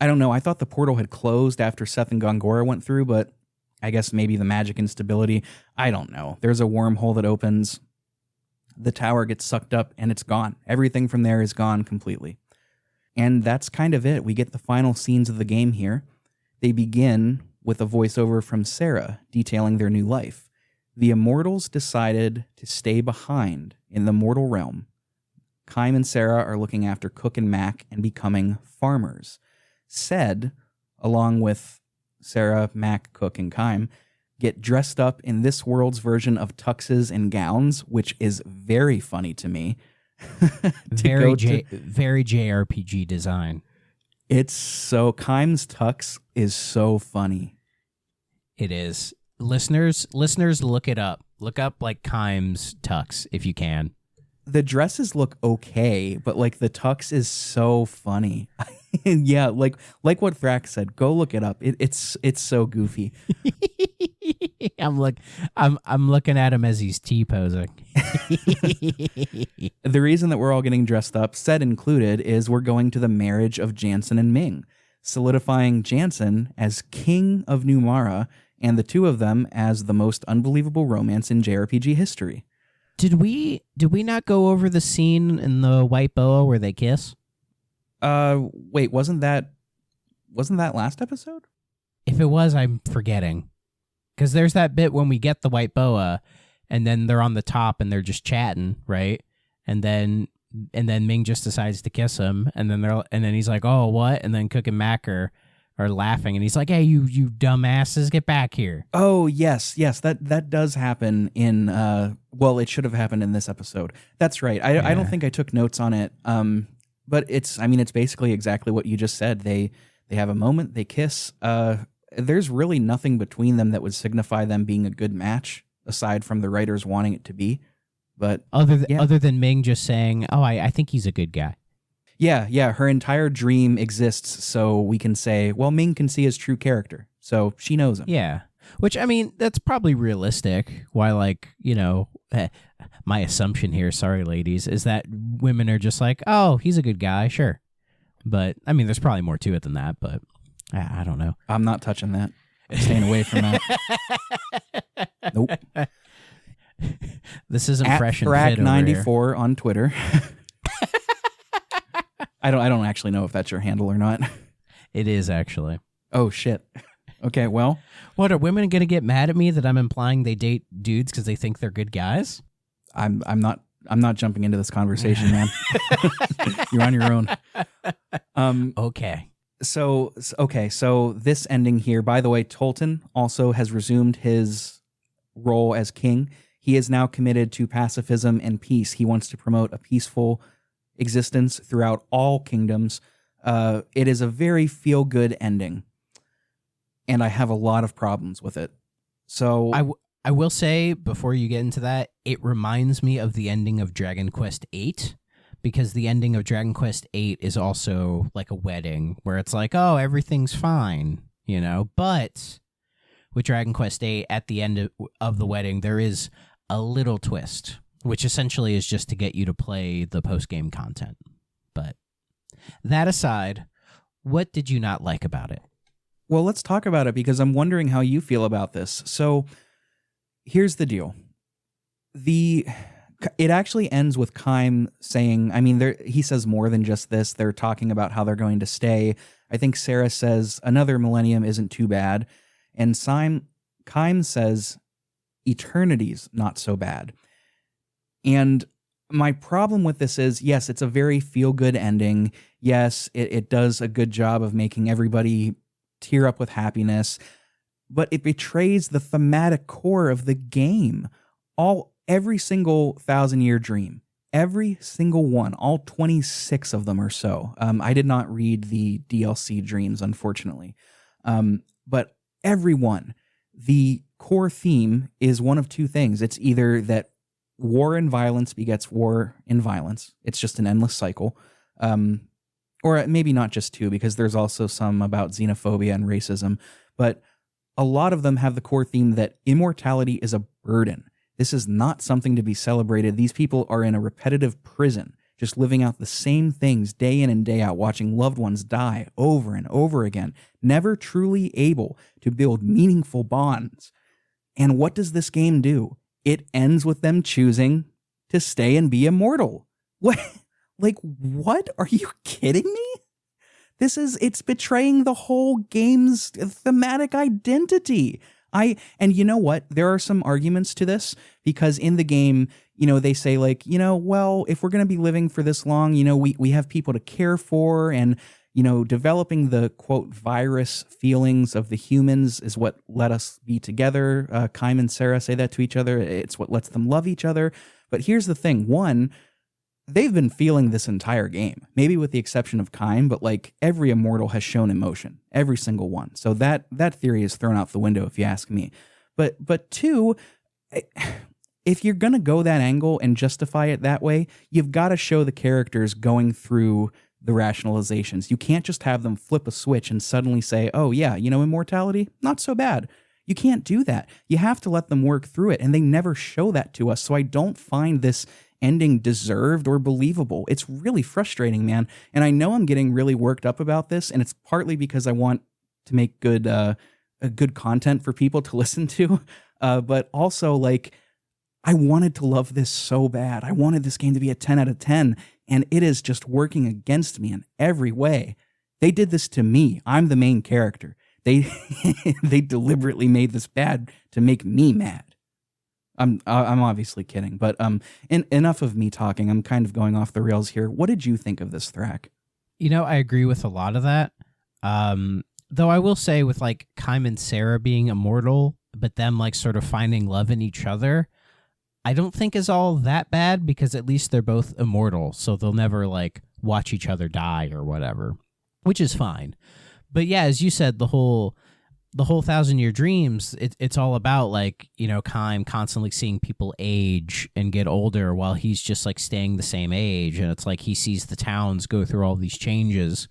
I don't know. I thought the portal had closed after Seth and Gongora went through, but I guess maybe the magic instability. I don't know. There's a wormhole that opens. The tower gets sucked up and it's gone. Everything from there is gone completely. And that's kind of it. We get the final scenes of the game here. They begin with a voiceover from Sarah detailing their new life. The Immortals decided to stay behind in the mortal realm. Kaim and Sarah are looking after Cook and Mac and becoming farmers. Said, along with Sarah, Mac, Cook, and Kaim, get dressed up in this world's version of tuxes and gowns, which is very funny to me. Very JRPG design. It's so... Kaim's tux is so funny. It is. Listeners, look it up. Look up, like, Kaim's tux, if you can. The dresses look okay, but, like, the tux is so funny. Yeah, like what Thrak said, go look it up. It's so goofy. I'm looking at him as he's T-posing. The reason that we're all getting dressed up, Said included, is we're going to the marriage of Jansen and Ming, solidifying Jansen as king of New Mara and the two of them as the most unbelievable romance in JRPG history. Did we not go over the scene in the White Boa where they kiss? Wait, wasn't that last episode? If it was, I'm forgetting. Because there's that bit when we get the White Boa, and then they're on the top and they're just chatting, right? And then Ming just decides to kiss him, and then he's like, "Oh, what?" And then Cook and Mac are laughing, and he's like, "Hey, you dumbasses, get back here!" Oh yes, that does happen in. Well, it should have happened in this episode. That's right. I don't think I took notes on it. But it's basically exactly what you just said. They have a moment, they kiss. There's really nothing between them that would signify them being a good match, aside from the writers wanting it to be. But other than Ming just saying, "Oh, I think he's a good guy." Yeah. Her entire dream exists, so we can say, well, Ming can see his true character, so she knows him. Yeah, which, I mean, that's probably realistic. Why, like, my assumption here, sorry ladies, is that women are just like, oh, he's a good guy, sure. But, I mean, there's probably more to it than that, but I don't know. I'm not touching that. I'm staying away from that. Nope. This is impression Thrak 94 on Twitter. I don't actually know if that's your handle or not. It is, actually. Oh, shit. Okay, well. What, are women going to get mad at me that I'm implying they date dudes because they think they're good guys? I'm not jumping into this conversation, man. You're on your own. Okay. So this ending here, by the way, Tolton also has resumed his role as king. He is now committed to pacifism and peace. He wants to promote a peaceful existence throughout all kingdoms. It is a very feel-good ending, and I have a lot of problems with it. So I will say, before you get into that, it reminds me of the ending of Dragon Quest VIII, because the ending of Dragon Quest VIII is also like a wedding, where it's like, oh, everything's fine, But with Dragon Quest VIII, at the end of the wedding, there is a little twist, which essentially is just to get you to play the post-game content. But that aside, what did you not like about it? Well, let's talk about it, because I'm wondering how you feel about this. So here's the deal. It actually ends with Kaim saying, he says more than just this. They're talking about how they're going to stay. I think Sarah says another millennium isn't too bad. And Kaim says eternity's not so bad. And my problem with this is, yes, it's a very feel-good ending. Yes, it does a good job of making everybody tear up with happiness, but it betrays the thematic core of the game. every single 1,000-year dream, every single one, all 26 of them or so. I did not read the DLC dreams, unfortunately. But every one, the core theme is one of two things. It's either that war and violence begets war and violence. It's just an endless cycle. Or maybe not just two, because there's also some about xenophobia and racism. But a lot of them have the core theme that immortality is a burden. This is not something to be celebrated. These people are in a repetitive prison, just living out the same things day in and day out, watching loved ones die over and over again, never truly able to build meaningful bonds. And what does this game do? It ends with them choosing to stay and be immortal. What? Like, what? Are you kidding me? It's betraying the whole game's thematic identity. And you know what? There are some arguments to this, because in the game, they say like, well, if we're going to be living for this long, we have people to care for, and, developing the quote virus feelings of the humans is what let us be together. Kaim and Sarah say that to each other. It's what lets them love each other. But here's the thing. One, they've been feeling this entire game, maybe with the exception of Kaim, but like every immortal has shown emotion, every single one. So that theory is thrown out the window, if you ask me. But two, if you're going to go that angle and justify it that way, you've got to show the characters going through the rationalizations. You can't just have them flip a switch and suddenly say, oh yeah, immortality, not so bad. You can't do that. You have to let them work through it, and they never show that to us. So I don't find this ending deserved or believable. It's really frustrating, man. And I know I'm getting really worked up about this, and it's partly because I want to make good content for people to listen to, but also like I wanted to love this so bad. I wanted this game to be a 10 out of 10, and it is just working against me in every way. They did this to me. I'm the main character. They deliberately made this bad to make me mad. I'm obviously kidding, but enough of me talking. I'm kind of going off the rails here. What did you think of this, Thrak? I agree with a lot of that. Though I will say, with like Kaim and Sarah being immortal, but them like sort of finding love in each other, I don't think is all that bad, because at least they're both immortal, so they'll never like watch each other die or whatever, which is fine. But yeah, as you said, the whole 1,000-year dreams, it's all about like, Kaim constantly seeing people age and get older while he's just like staying the same age. And it's like he sees the towns go through all these changes,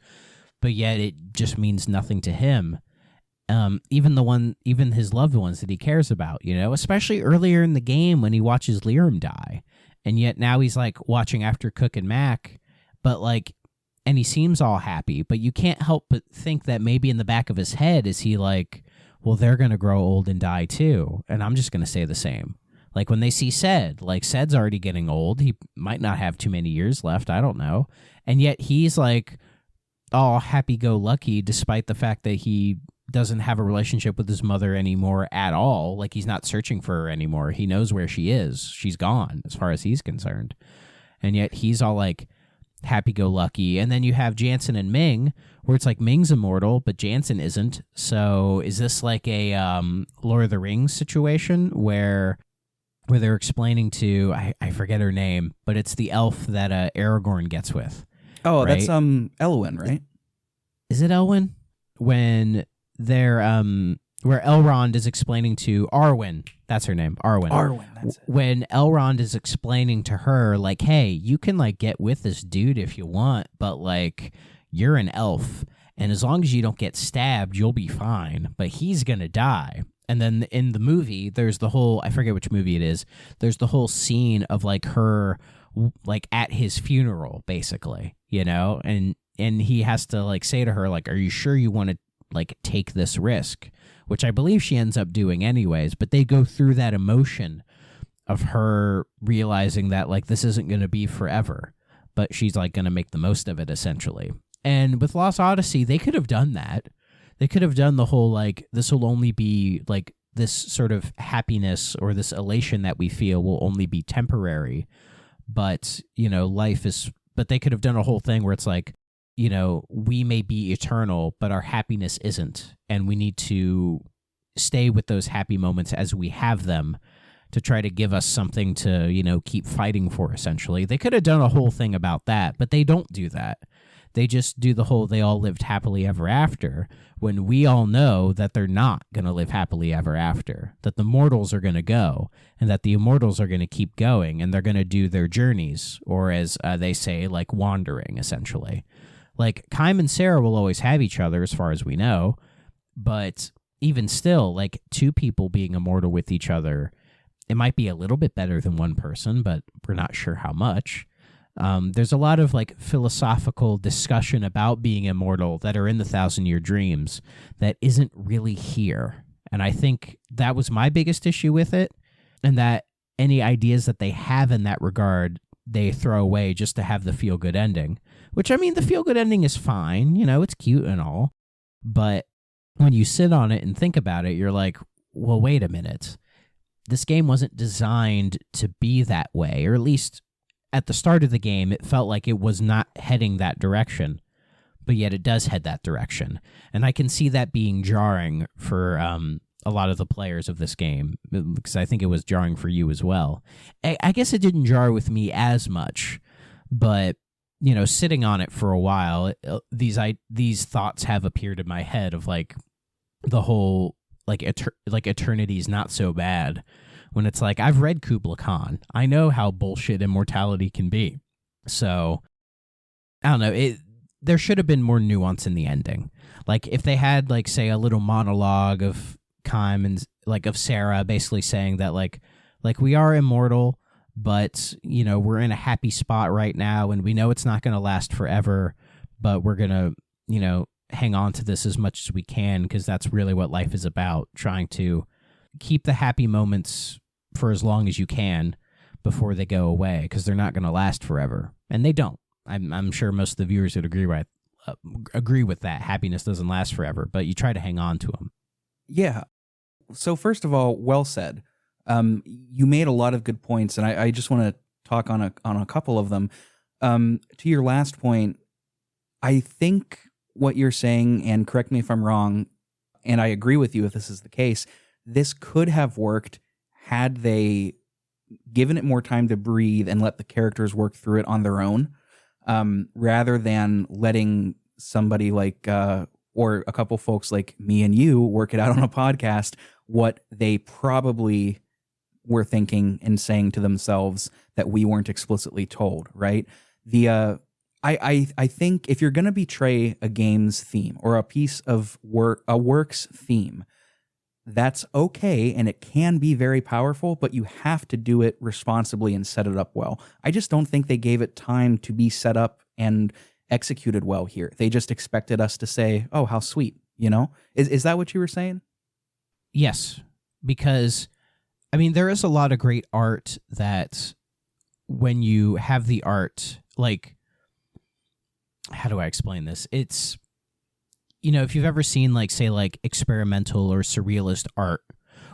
but yet it just means nothing to him. Even his loved ones that he cares about, especially earlier in the game when he watches Liam die. And yet now he's like watching after Cook and Mac, but like, and he seems all happy, but you can't help but think that maybe in the back of his head is he like, well, they're going to grow old and die too. And I'm just going to say the same. Like when they see Ced, like Ced's already getting old. He might not have too many years left. I don't know. And yet he's like all happy-go-lucky, despite the fact that he doesn't have a relationship with his mother anymore at all. Like he's not searching for her anymore. He knows where she is. She's gone as far as he's concerned. And yet he's all like happy-go-lucky. And then you have Jansen and Ming, where it's like Ming's immortal, but Jansen isn't. So is this like a Lord of the Rings situation where they're explaining to, I forget her name, but it's the elf that Aragorn gets with. Oh, right? That's Elwyn, right? Is it Elwyn? When they're where Elrond is explaining to Arwen, that's her name, Arwen, that's it. When Elrond is explaining to her, like, hey, you can, like, get with this dude if you want, but, like, you're an elf, and as long as you don't get stabbed, you'll be fine, but he's gonna die. And then in the movie, there's the whole, I forget which movie it is, there's the whole scene of, like, her, like, at his funeral, basically, and he has to, like, say to her, like, are you sure you want to, like, take this risk? Which I believe she ends up doing anyways, but they go through that emotion of her realizing that, like, this isn't going to be forever, but she's, like, going to make the most of it, essentially. And with Lost Odyssey, they could have done that. They could have done the whole, like, this will only be, like, this sort of happiness or this elation that we feel will only be temporary, but, life is, but they could have done a whole thing where it's like, we may be eternal, but our happiness isn't. And we need to stay with those happy moments as we have them to try to give us something to, keep fighting for, essentially. They could have done a whole thing about that, but they don't do that. They just do the whole they all lived happily ever after, when we all know that they're not going to live happily ever after, that the mortals are going to go, and that the immortals are going to keep going, and they're going to do their journeys, or as they say, like wandering, essentially. Like, Kaim and Sarah will always have each other, as far as we know, but even still, like, two people being immortal with each other, it might be a little bit better than one person, but we're not sure how much. There's a lot of like philosophical discussion about being immortal that are in the 1,000-Year Dreams that isn't really here. And I think that was my biggest issue with it, and that any ideas that they have in that regard, they throw away just to have the feel-good ending. Which, I mean, the feel-good ending is fine, it's cute and all. But when you sit on it and think about it, you're like, well, wait a minute. This game wasn't designed to be that way, or at least at the start of the game, it felt like it was not heading that direction, but yet it does head that direction. And I can see that being jarring for a lot of the players of this game, because I think it was jarring for you as well. I guess it didn't jar with me as much, but, sitting on it for a while, these thoughts have appeared in my head of like the whole, like eternity's not so bad. When it's like, I've read Kubla Khan. I know how bullshit immortality can be. So, I don't know. There should have been more nuance in the ending. Like, if they had, like, say, a little monologue of Kaim and, like, of Sarah basically saying that, like we are immortal, but, we're in a happy spot right now, and we know it's not going to last forever, but we're going to, hang on to this as much as we can, because that's really what life is about, trying to keep the happy moments for as long as you can before they go away, because they're not going to last forever, and they don't. I'm sure most of the viewers would agree with that. Happiness doesn't last forever, but you try to hang on to them. Yeah. So first of all, well said. You made a lot of good points, and I just want to talk on a couple of them. To your last point, I think what you're saying, and correct me if I'm wrong, and I agree with you if this is the case, this could have worked had they given it more time to breathe and let the characters work through it on their own, rather than letting somebody like, or a couple folks like me and you work it out on a podcast, what they probably were thinking and saying to themselves that we weren't explicitly told, right? I think if you're going to betray a game's theme or a piece of a work's theme, that's okay, and it can be very powerful, but you have to do it responsibly and set it up well. I just don't think they gave it time to be set up and executed well here. They just expected us to say, oh, how sweet, Is that what you were saying? Yes, because, I mean, there is a lot of great art that when you have the art, like, how do I explain this? It's, if you've ever seen, like, say, like, experimental or surrealist art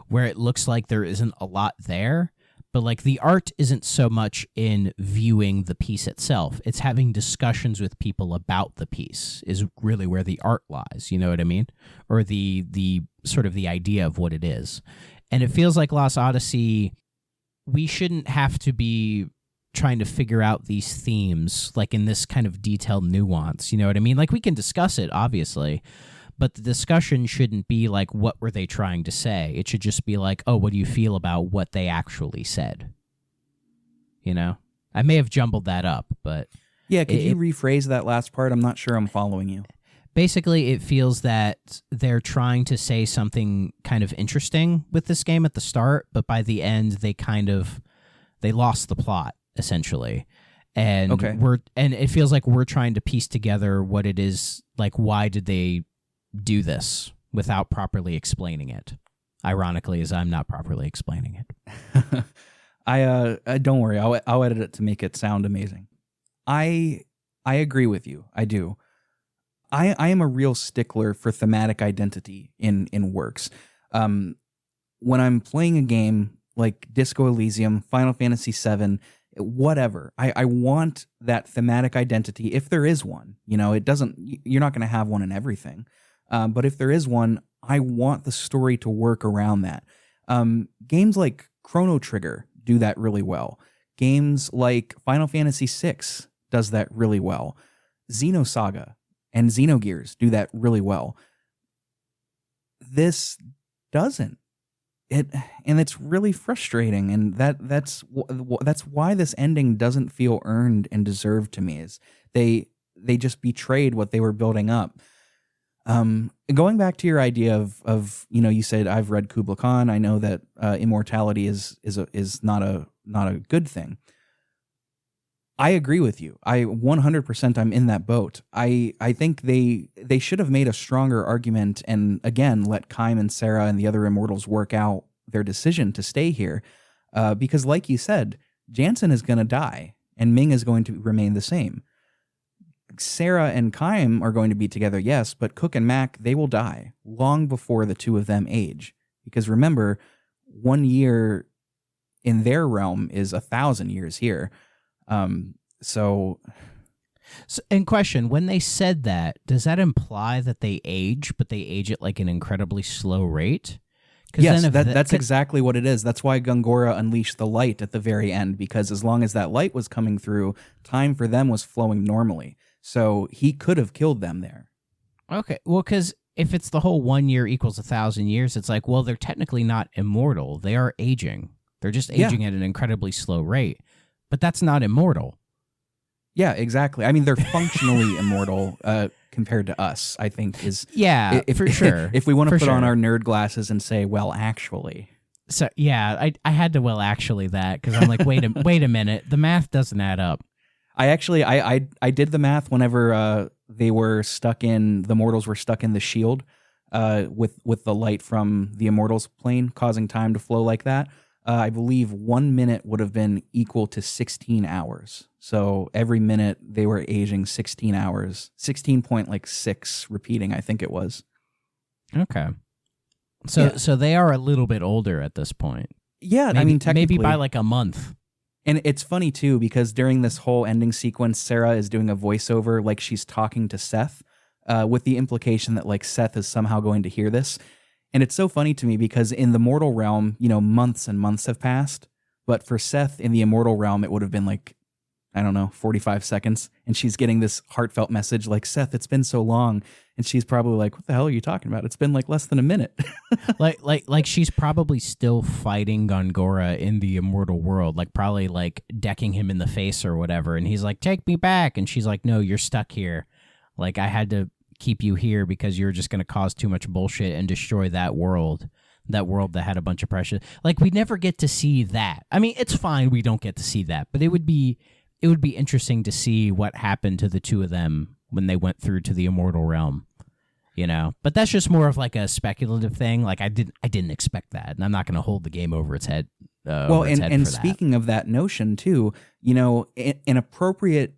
where it looks like there isn't a lot there, but, like, the art isn't so much in viewing the piece itself. It's having discussions with people about the piece is really where the art lies, you know what I mean? Or the sort of the idea of what it is. And it feels like Lost Odyssey, we shouldn't have to be trying to figure out these themes, like, in this kind of detailed nuance, you know what I mean? Like, we can discuss it, obviously, but the discussion shouldn't be like, what were they trying to say? It should just be like, oh, what do you feel about what they actually said? I may have jumbled that up, but... Yeah, could you rephrase that last part? I'm not sure I'm following you. Basically, it feels that they're trying to say something kind of interesting with this game at the start, but by the end, they lost the plot, essentially. And okay. and it feels like we're trying to piece together what it is, like, why did they do this without properly explaining it? Ironically, as I'm not properly explaining it. Don't worry, I'll edit it to make it sound amazing. I agree with you. I do. I am a real stickler for thematic identity in works. When I'm playing a game like Disco Elysium, Final Fantasy VII, whatever, I want that thematic identity, if there is one. You're not going to have one in everything. But if there is one, I want the story to work around that. Games like Chrono Trigger do that really well. Games like Final Fantasy VI does that really well. Xenosaga and Xenogears do that really well. This doesn't. And it's really frustrating, and that's why this ending doesn't feel earned and deserved to me. Is they just betrayed what they were building up. Going back to your idea of you said I've read Kubla Khan. I know that immortality is not a good thing. I agree with you. I 100% I'm in that boat. I think they should have made a stronger argument and again let Kaim and Sarah and the other immortals work out their decision to stay here, because like you said, Jansen is going to die and Ming is going to remain the same. Sarah and Kaim are going to be together, yes, but Cook and Mac, they will die long before the two of them age. Because remember, 1 year in their realm is 1,000 years here. So, in question, when they said that, does that imply that they age, but they age at like an incredibly slow rate? Yes, that's exactly what it is. That's why Gongora unleashed the light at the very end, because as long as that light was coming through, time for them was flowing normally. So he could have killed them there. Okay, well, because if it's the whole 1 year equals 1,000 years, it's like, well, they're technically not immortal. They are aging. They're just aging at an incredibly slow rate. But that's not immortal. Yeah, exactly. I mean, they're functionally immortal compared to us, I think is... Yeah, for sure. If we want to put on our nerd glasses and say, well, actually... So, yeah, I had to actually that, because I'm like, wait a minute. The math doesn't add up. I did the math whenever they were stuck in... The mortals were stuck in the shield with the light from the immortals plane causing time to flow like that. I believe 1 minute would have been equal to 16 hours. So every minute they were aging 16 hours, 16.6 repeating, I think it was. Okay. So they are a little bit older at this point. Yeah, maybe, I mean, technically. Maybe by like a month. And it's funny too, because during this whole ending sequence, Sarah is doing a voiceover like she's talking to Seth, with the implication that like Seth is somehow going to hear this. And it's so funny to me because in the mortal realm, months and months have passed. But for Seth in the immortal realm, it would have been like, I don't know, 45 seconds. And she's getting this heartfelt message like, Seth, it's been so long. And she's probably like, what the hell are you talking about? It's been like less than a minute. like she's probably still fighting Gongora in the immortal world, like probably like decking him in the face or whatever. And he's like, take me back. And she's like, no, you're stuck here. Like I had to keep you here because you're just going to cause too much bullshit and destroy that world that had a bunch of pressure. Like we never get to see that. I mean, it's fine we don't get to see that, but it would be interesting to see what happened to the two of them when they went through to the immortal realm, But that's just more of like a speculative thing. Like I didn't expect that, and I'm not going to hold the game over its head. And speaking of that notion too, an appropriate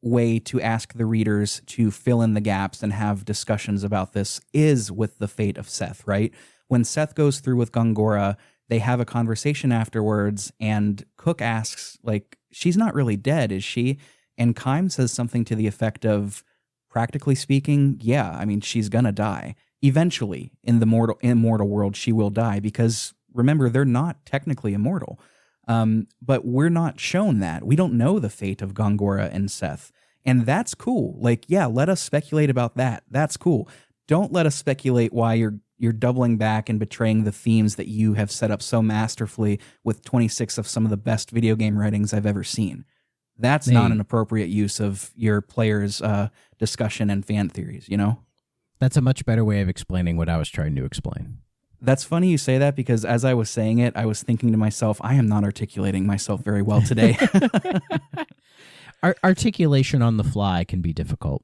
way to ask the readers to fill in the gaps and have discussions about this is with the fate of Seth, right? When Seth goes through with Gongora, they have a conversation afterwards, and Cook asks, like, she's not really dead, is she? And Kaim says something to the effect of, practically speaking, yeah, I mean, she's gonna die. Eventually, in the immortal world, she will die, because, remember, they're not technically immortal. But we're not shown that. We don't know the fate of Gongora and Seth. And that's cool. Like, yeah, let us speculate about that. That's cool. Don't let us speculate why you're doubling back and betraying the themes that you have set up so masterfully with 26 of some of the best video game writings I've ever seen. That's not an appropriate use of your players' discussion and fan theories, That's a much better way of explaining what I was trying to explain. That's funny you say that, because as I was saying it, I was thinking to myself, I am not articulating myself very well today. Articulation on the fly can be difficult.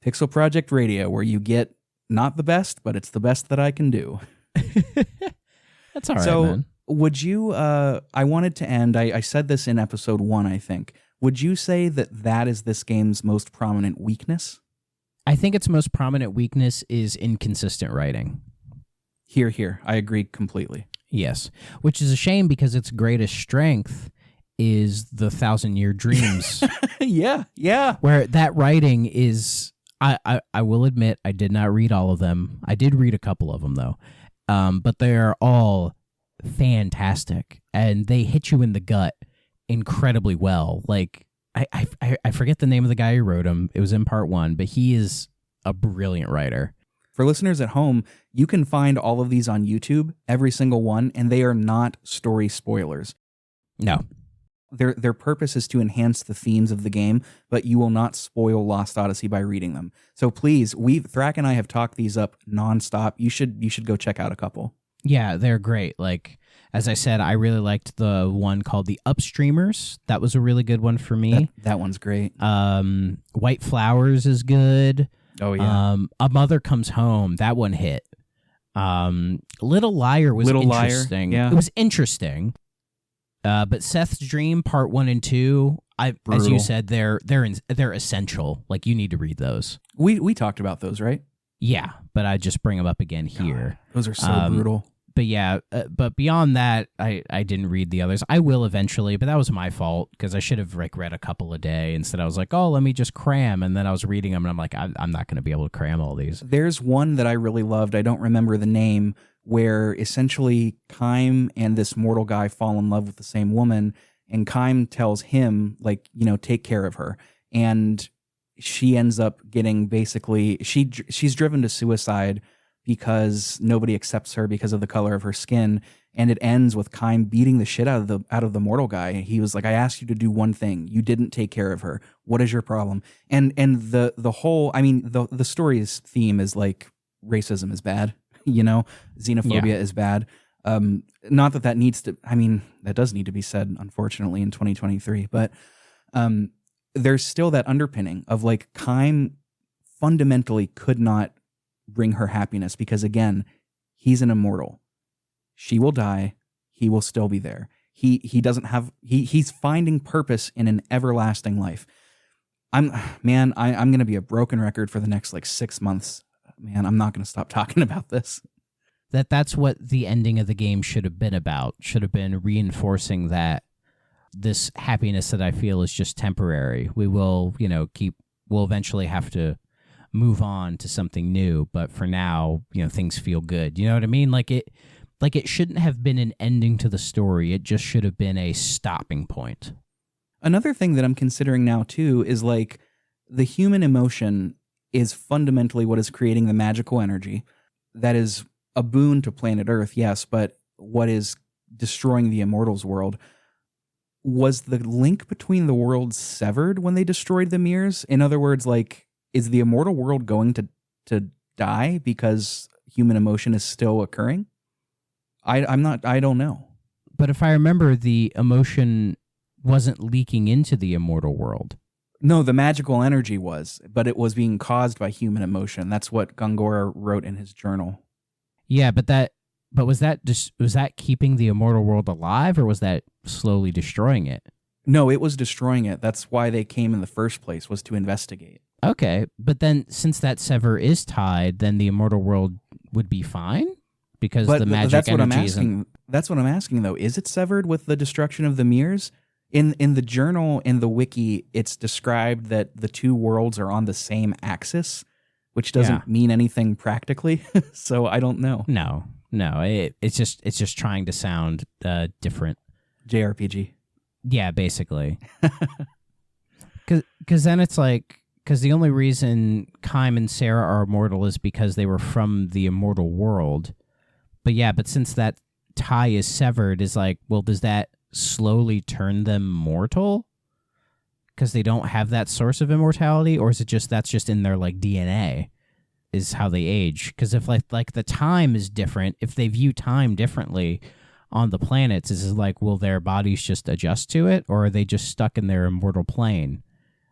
Pixelprojectradio, where you get not the best, but it's the best that I can do. That's all right, so, man. Would you, I wanted to end, I said this in episode 1, I think. Would you say that is this game's most prominent weakness? I think its most prominent weakness is inconsistent writing. Here. I agree completely. Yes, which is a shame because its greatest strength is the 1,000-Year Dreams. Yeah. Where that writing is, I will admit, I did not read all of them. I did read a couple of them, though. But they are all fantastic, and they hit you in the gut incredibly well. Like, I forget the name of the guy who wrote them. It was in part 1, but he is a brilliant writer. For listeners at home, you can find all of these on YouTube, every single one, and they are not story spoilers. No. Their purpose is to enhance the themes of the game, but you will not spoil Lost Odyssey by reading them. So please, Thrak and I have talked these up nonstop. You should go check out a couple. Yeah, they're great. Like, as I said, I really liked the one called The Upstreamers. That was a really good one for me. That one's great. White Flowers is good. Oh, yeah. A Mother Comes Home. That one hit. Little Liar was interesting. Yeah. It was interesting. But Seth's Dream, part 1 and 2, as you said, they're essential. Like, you need to read those. We talked about those, right? Yeah, but I just bring them up again here. God, those are so brutal. But yeah, but beyond that, I didn't read the others. I will eventually, but that was my fault because I should have read a couple a day. Instead, I was like, oh, let me just cram. And then I was reading them, and I'm like, I'm not going to be able to cram all these. There's one that I really loved. I don't remember the name, where essentially Kaim and this mortal guy fall in love with the same woman, and Kaim tells him, like, take care of her. And she ends up getting basically, she's driven to suicide because nobody accepts her because of the color of her skin. And it ends with Kaim beating the shit out of the mortal guy. He was like, I asked you to do one thing. You didn't take care of her. What is your problem? And the whole, I mean, the story's theme is like racism is bad, xenophobia is bad. Not that needs to, I mean, that does need to be said, unfortunately, in 2023, but there's still that underpinning of like Kaim fundamentally could not bring her happiness because, again, he's an immortal. She will die. He will still be there. He doesn't have, he's finding purpose in an everlasting life. I'm going to be a broken record for the next like 6 months. Man, I'm not going to stop talking about this. That's what the ending of the game should have been about. Should have been reinforcing that this happiness that I feel is just temporary. We will, we'll eventually have to move on to something new, but for now, things feel good. You know what I mean? Like it shouldn't have been an ending to the story. It just should have been a stopping point. Another thing that I'm considering now too is like the human emotion is fundamentally what is creating the magical energy that is a boon to planet Earth, yes, but what is destroying the Immortals world. Was the link between the worlds severed when they destroyed the mirrors? In other words, like, is the immortal world going to die because human emotion is still occurring? I don't know. But if I remember, the emotion wasn't leaking into the immortal world. No, the magical energy was, but it was being caused by human emotion. That's what Gongora wrote in his journal. Yeah, but was that keeping the immortal world alive, or was that slowly destroying it? No, it was destroying it. That's why they came in the first place, was to investigate. Okay, but then since that sever is tied, then the immortal world would be fine? Because the magic that's what energy I'm asking. That's what I'm asking, though. Is it severed with the destruction of the mirrors? In the journal, in the wiki, it's described that the two worlds are on the same axis, which doesn't mean anything practically. So I don't know. No. It's just trying to sound different. JRPG. Yeah, basically. Because then it's like, because the only reason Kaim and Sarah are immortal is because they were from the immortal world. But since that tie is severed, is like, well, does that slowly turn them mortal? Because they don't have that source of immortality? Or is it just, that's just in their like DNA, is how they age? Because if like the time is different, if they view time differently on the planets, is it like, will their bodies just adjust to it? Or are they just stuck in their immortal plane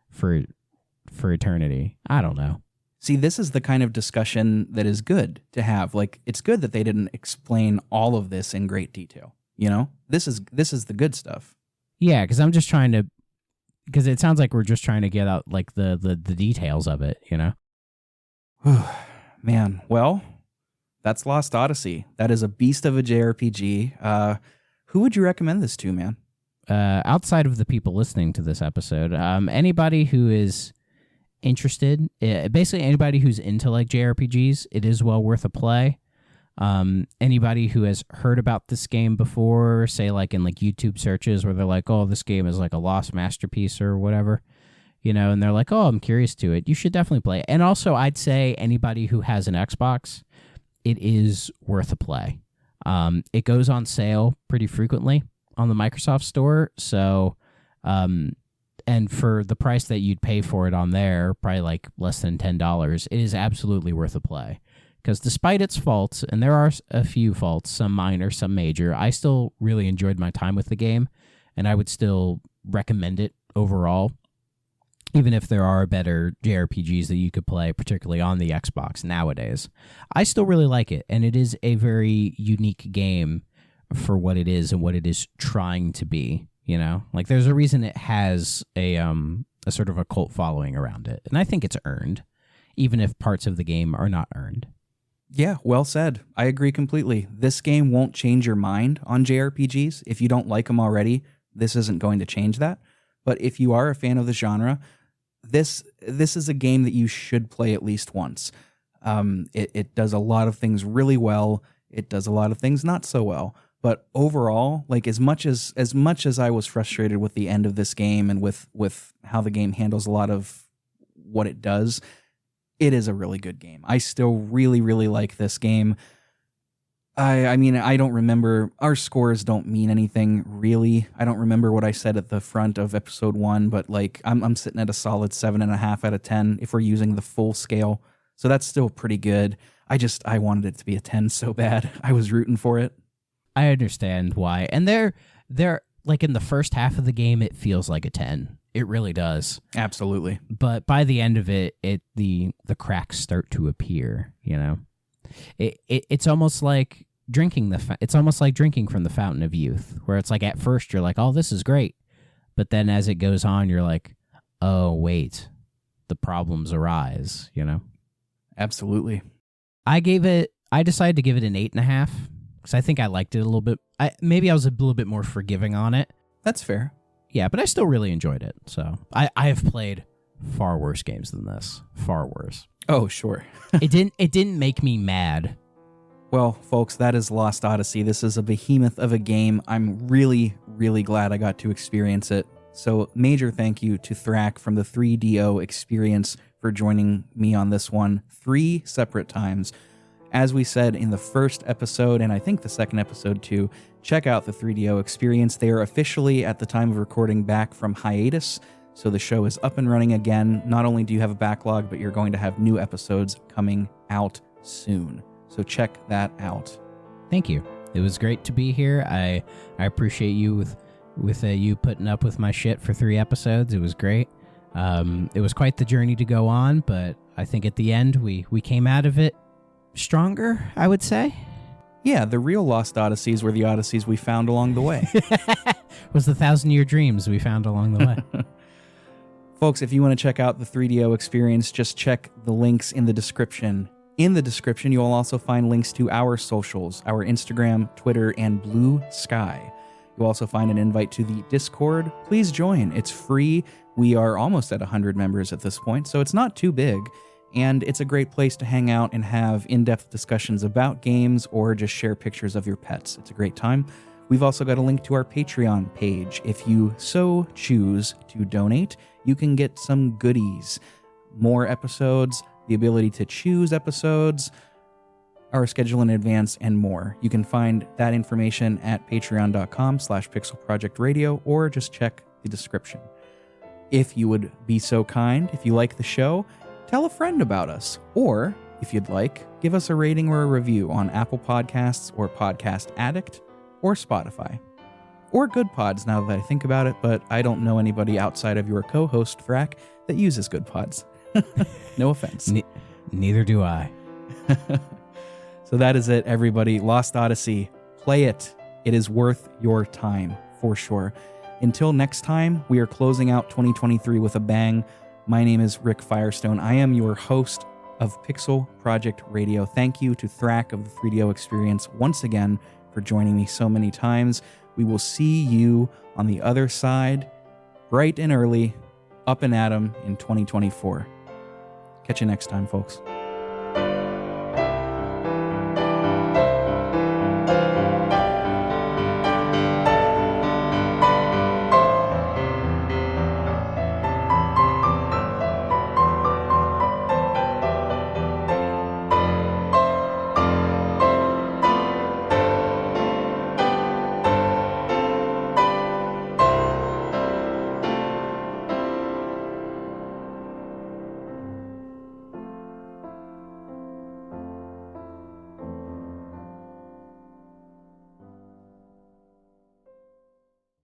for eternity? I don't know. See, this is the kind of discussion that is good to have. Like, it's good that they didn't explain all of this in great detail. This is the good stuff. Yeah, because I'm just trying to, because it sounds like we're just trying to get out like the details of it, Man, well, that's Lost Odyssey. That is a beast of a JRPG. Who would you recommend this to, man? Outside of the people listening to this episode, anybody who is interested, basically anybody who's into like JRPGs, it is well worth a play. Anybody who has heard about this game before, say like in like YouTube searches where they're like, oh, this game is like a lost masterpiece or whatever, and they're like, oh, I'm curious to it, you should definitely play it. And also, I'd say anybody who has an Xbox, it is worth a play. It goes on sale pretty frequently on the Microsoft Store, so and for the price that you'd pay for it on there, probably like less than $10, it is absolutely worth a play. Because despite its faults, and there are a few faults, some minor, some major, I still really enjoyed my time with the game, and I would still recommend it overall, even if there are better JRPGs that you could play, particularly on the Xbox nowadays. I still really like it, and it is a very unique game for what it is and what it is trying to be, Like, there's a reason it has a sort of a cult following around it, and I think it's earned, even if parts of the game are not earned. Yeah, well said. I agree completely. This game won't change your mind on JRPGs. If you don't like them already, this isn't going to change that. But if you are a fan of the genre, this is a game that you should play at least once. It does a lot of things really well. It does a lot of things not so well. But overall, like as much as I was frustrated with the end of this game and with how the game handles a lot of what it does, it is a really good game. I still really, really like this game. I mean, I don't remember. Our scores don't mean anything, really. I don't remember what I said at the front of episode 1, but like I'm sitting at a solid 7.5 out of 10 if we're using the full scale. So that's still pretty good. I wanted it to be a 10 so bad. I was rooting for it. I understand why. And they're like in the first half of the game, it feels like a 10. It really does. Absolutely. But by the end of it, the cracks start to appear, It's almost like drinking it's almost like drinking from the fountain of youth, where it's like at first you're like, "Oh, this is great." But then as it goes on, you're like, "Oh, wait. The problems arise," Absolutely. I decided to give it an 8.5 because I think I liked it a little bit. Maybe I was a little bit more forgiving on it. That's fair. Yeah, but I still really enjoyed it. So I have played far worse games than this. Far worse. Oh, sure. It didn't make me mad. Well, folks, that is Lost Odyssey. This is a behemoth of a game. I'm really, really glad I got to experience it. So major thank you to Thrak from the 3DO Experience for joining me on this one 3 separate times. As we said in the first episode, and I think the second episode too, check out the 3DO Experience. They are officially, at the time of recording, back from hiatus, so the show is up and running again. Not only do you have a backlog, but you're going to have new episodes coming out soon. So check that out. Thank you. It was great to be here. I appreciate you with you putting up with my shit for 3 episodes. It was great. It was quite the journey to go on, but I think at the end we came out of it stronger, I would say. Yeah, the real Lost Odysseys were the Odysseys we found along the way. Was the 1,000-year dreams we found along the way. Folks, if you want to check out the 3DO Experience, just check the links in the description. In the description, you'll also find links to our socials, our Instagram, Twitter, and Blue Sky. You'll also find an invite to the Discord. Please join. It's free. We are almost at 100 members at this point, so it's not too big. And it's a great place to hang out and have in-depth discussions about games or just share pictures of your pets. It's a great time. We've also got a link to our Patreon page. If you so choose to donate, you can get some goodies. More episodes, the ability to choose episodes, our schedule in advance, and more. You can find that information at patreon.com/pixelprojectradio or just check the description. If you would be so kind, if you like the show, tell a friend about us. Or, if you'd like, give us a rating or a review on Apple Podcasts or Podcast Addict or Spotify. Or Good Pods, now that I think about it, but I don't know anybody outside of your co-host, Thrak, that uses Good Pods. No offense. Neither do I. So that is it, everybody. Lost Odyssey. Play it. It is worth your time, for sure. Until next time, we are closing out 2023 with a bang. My name is Rick Firestone. I am your host of Pixel Project Radio. Thank you to Thrak of the 3DO Experience once again for joining me so many times. We will see you on the other side, bright and early, up and at 'em in 2024. Catch you next time, folks.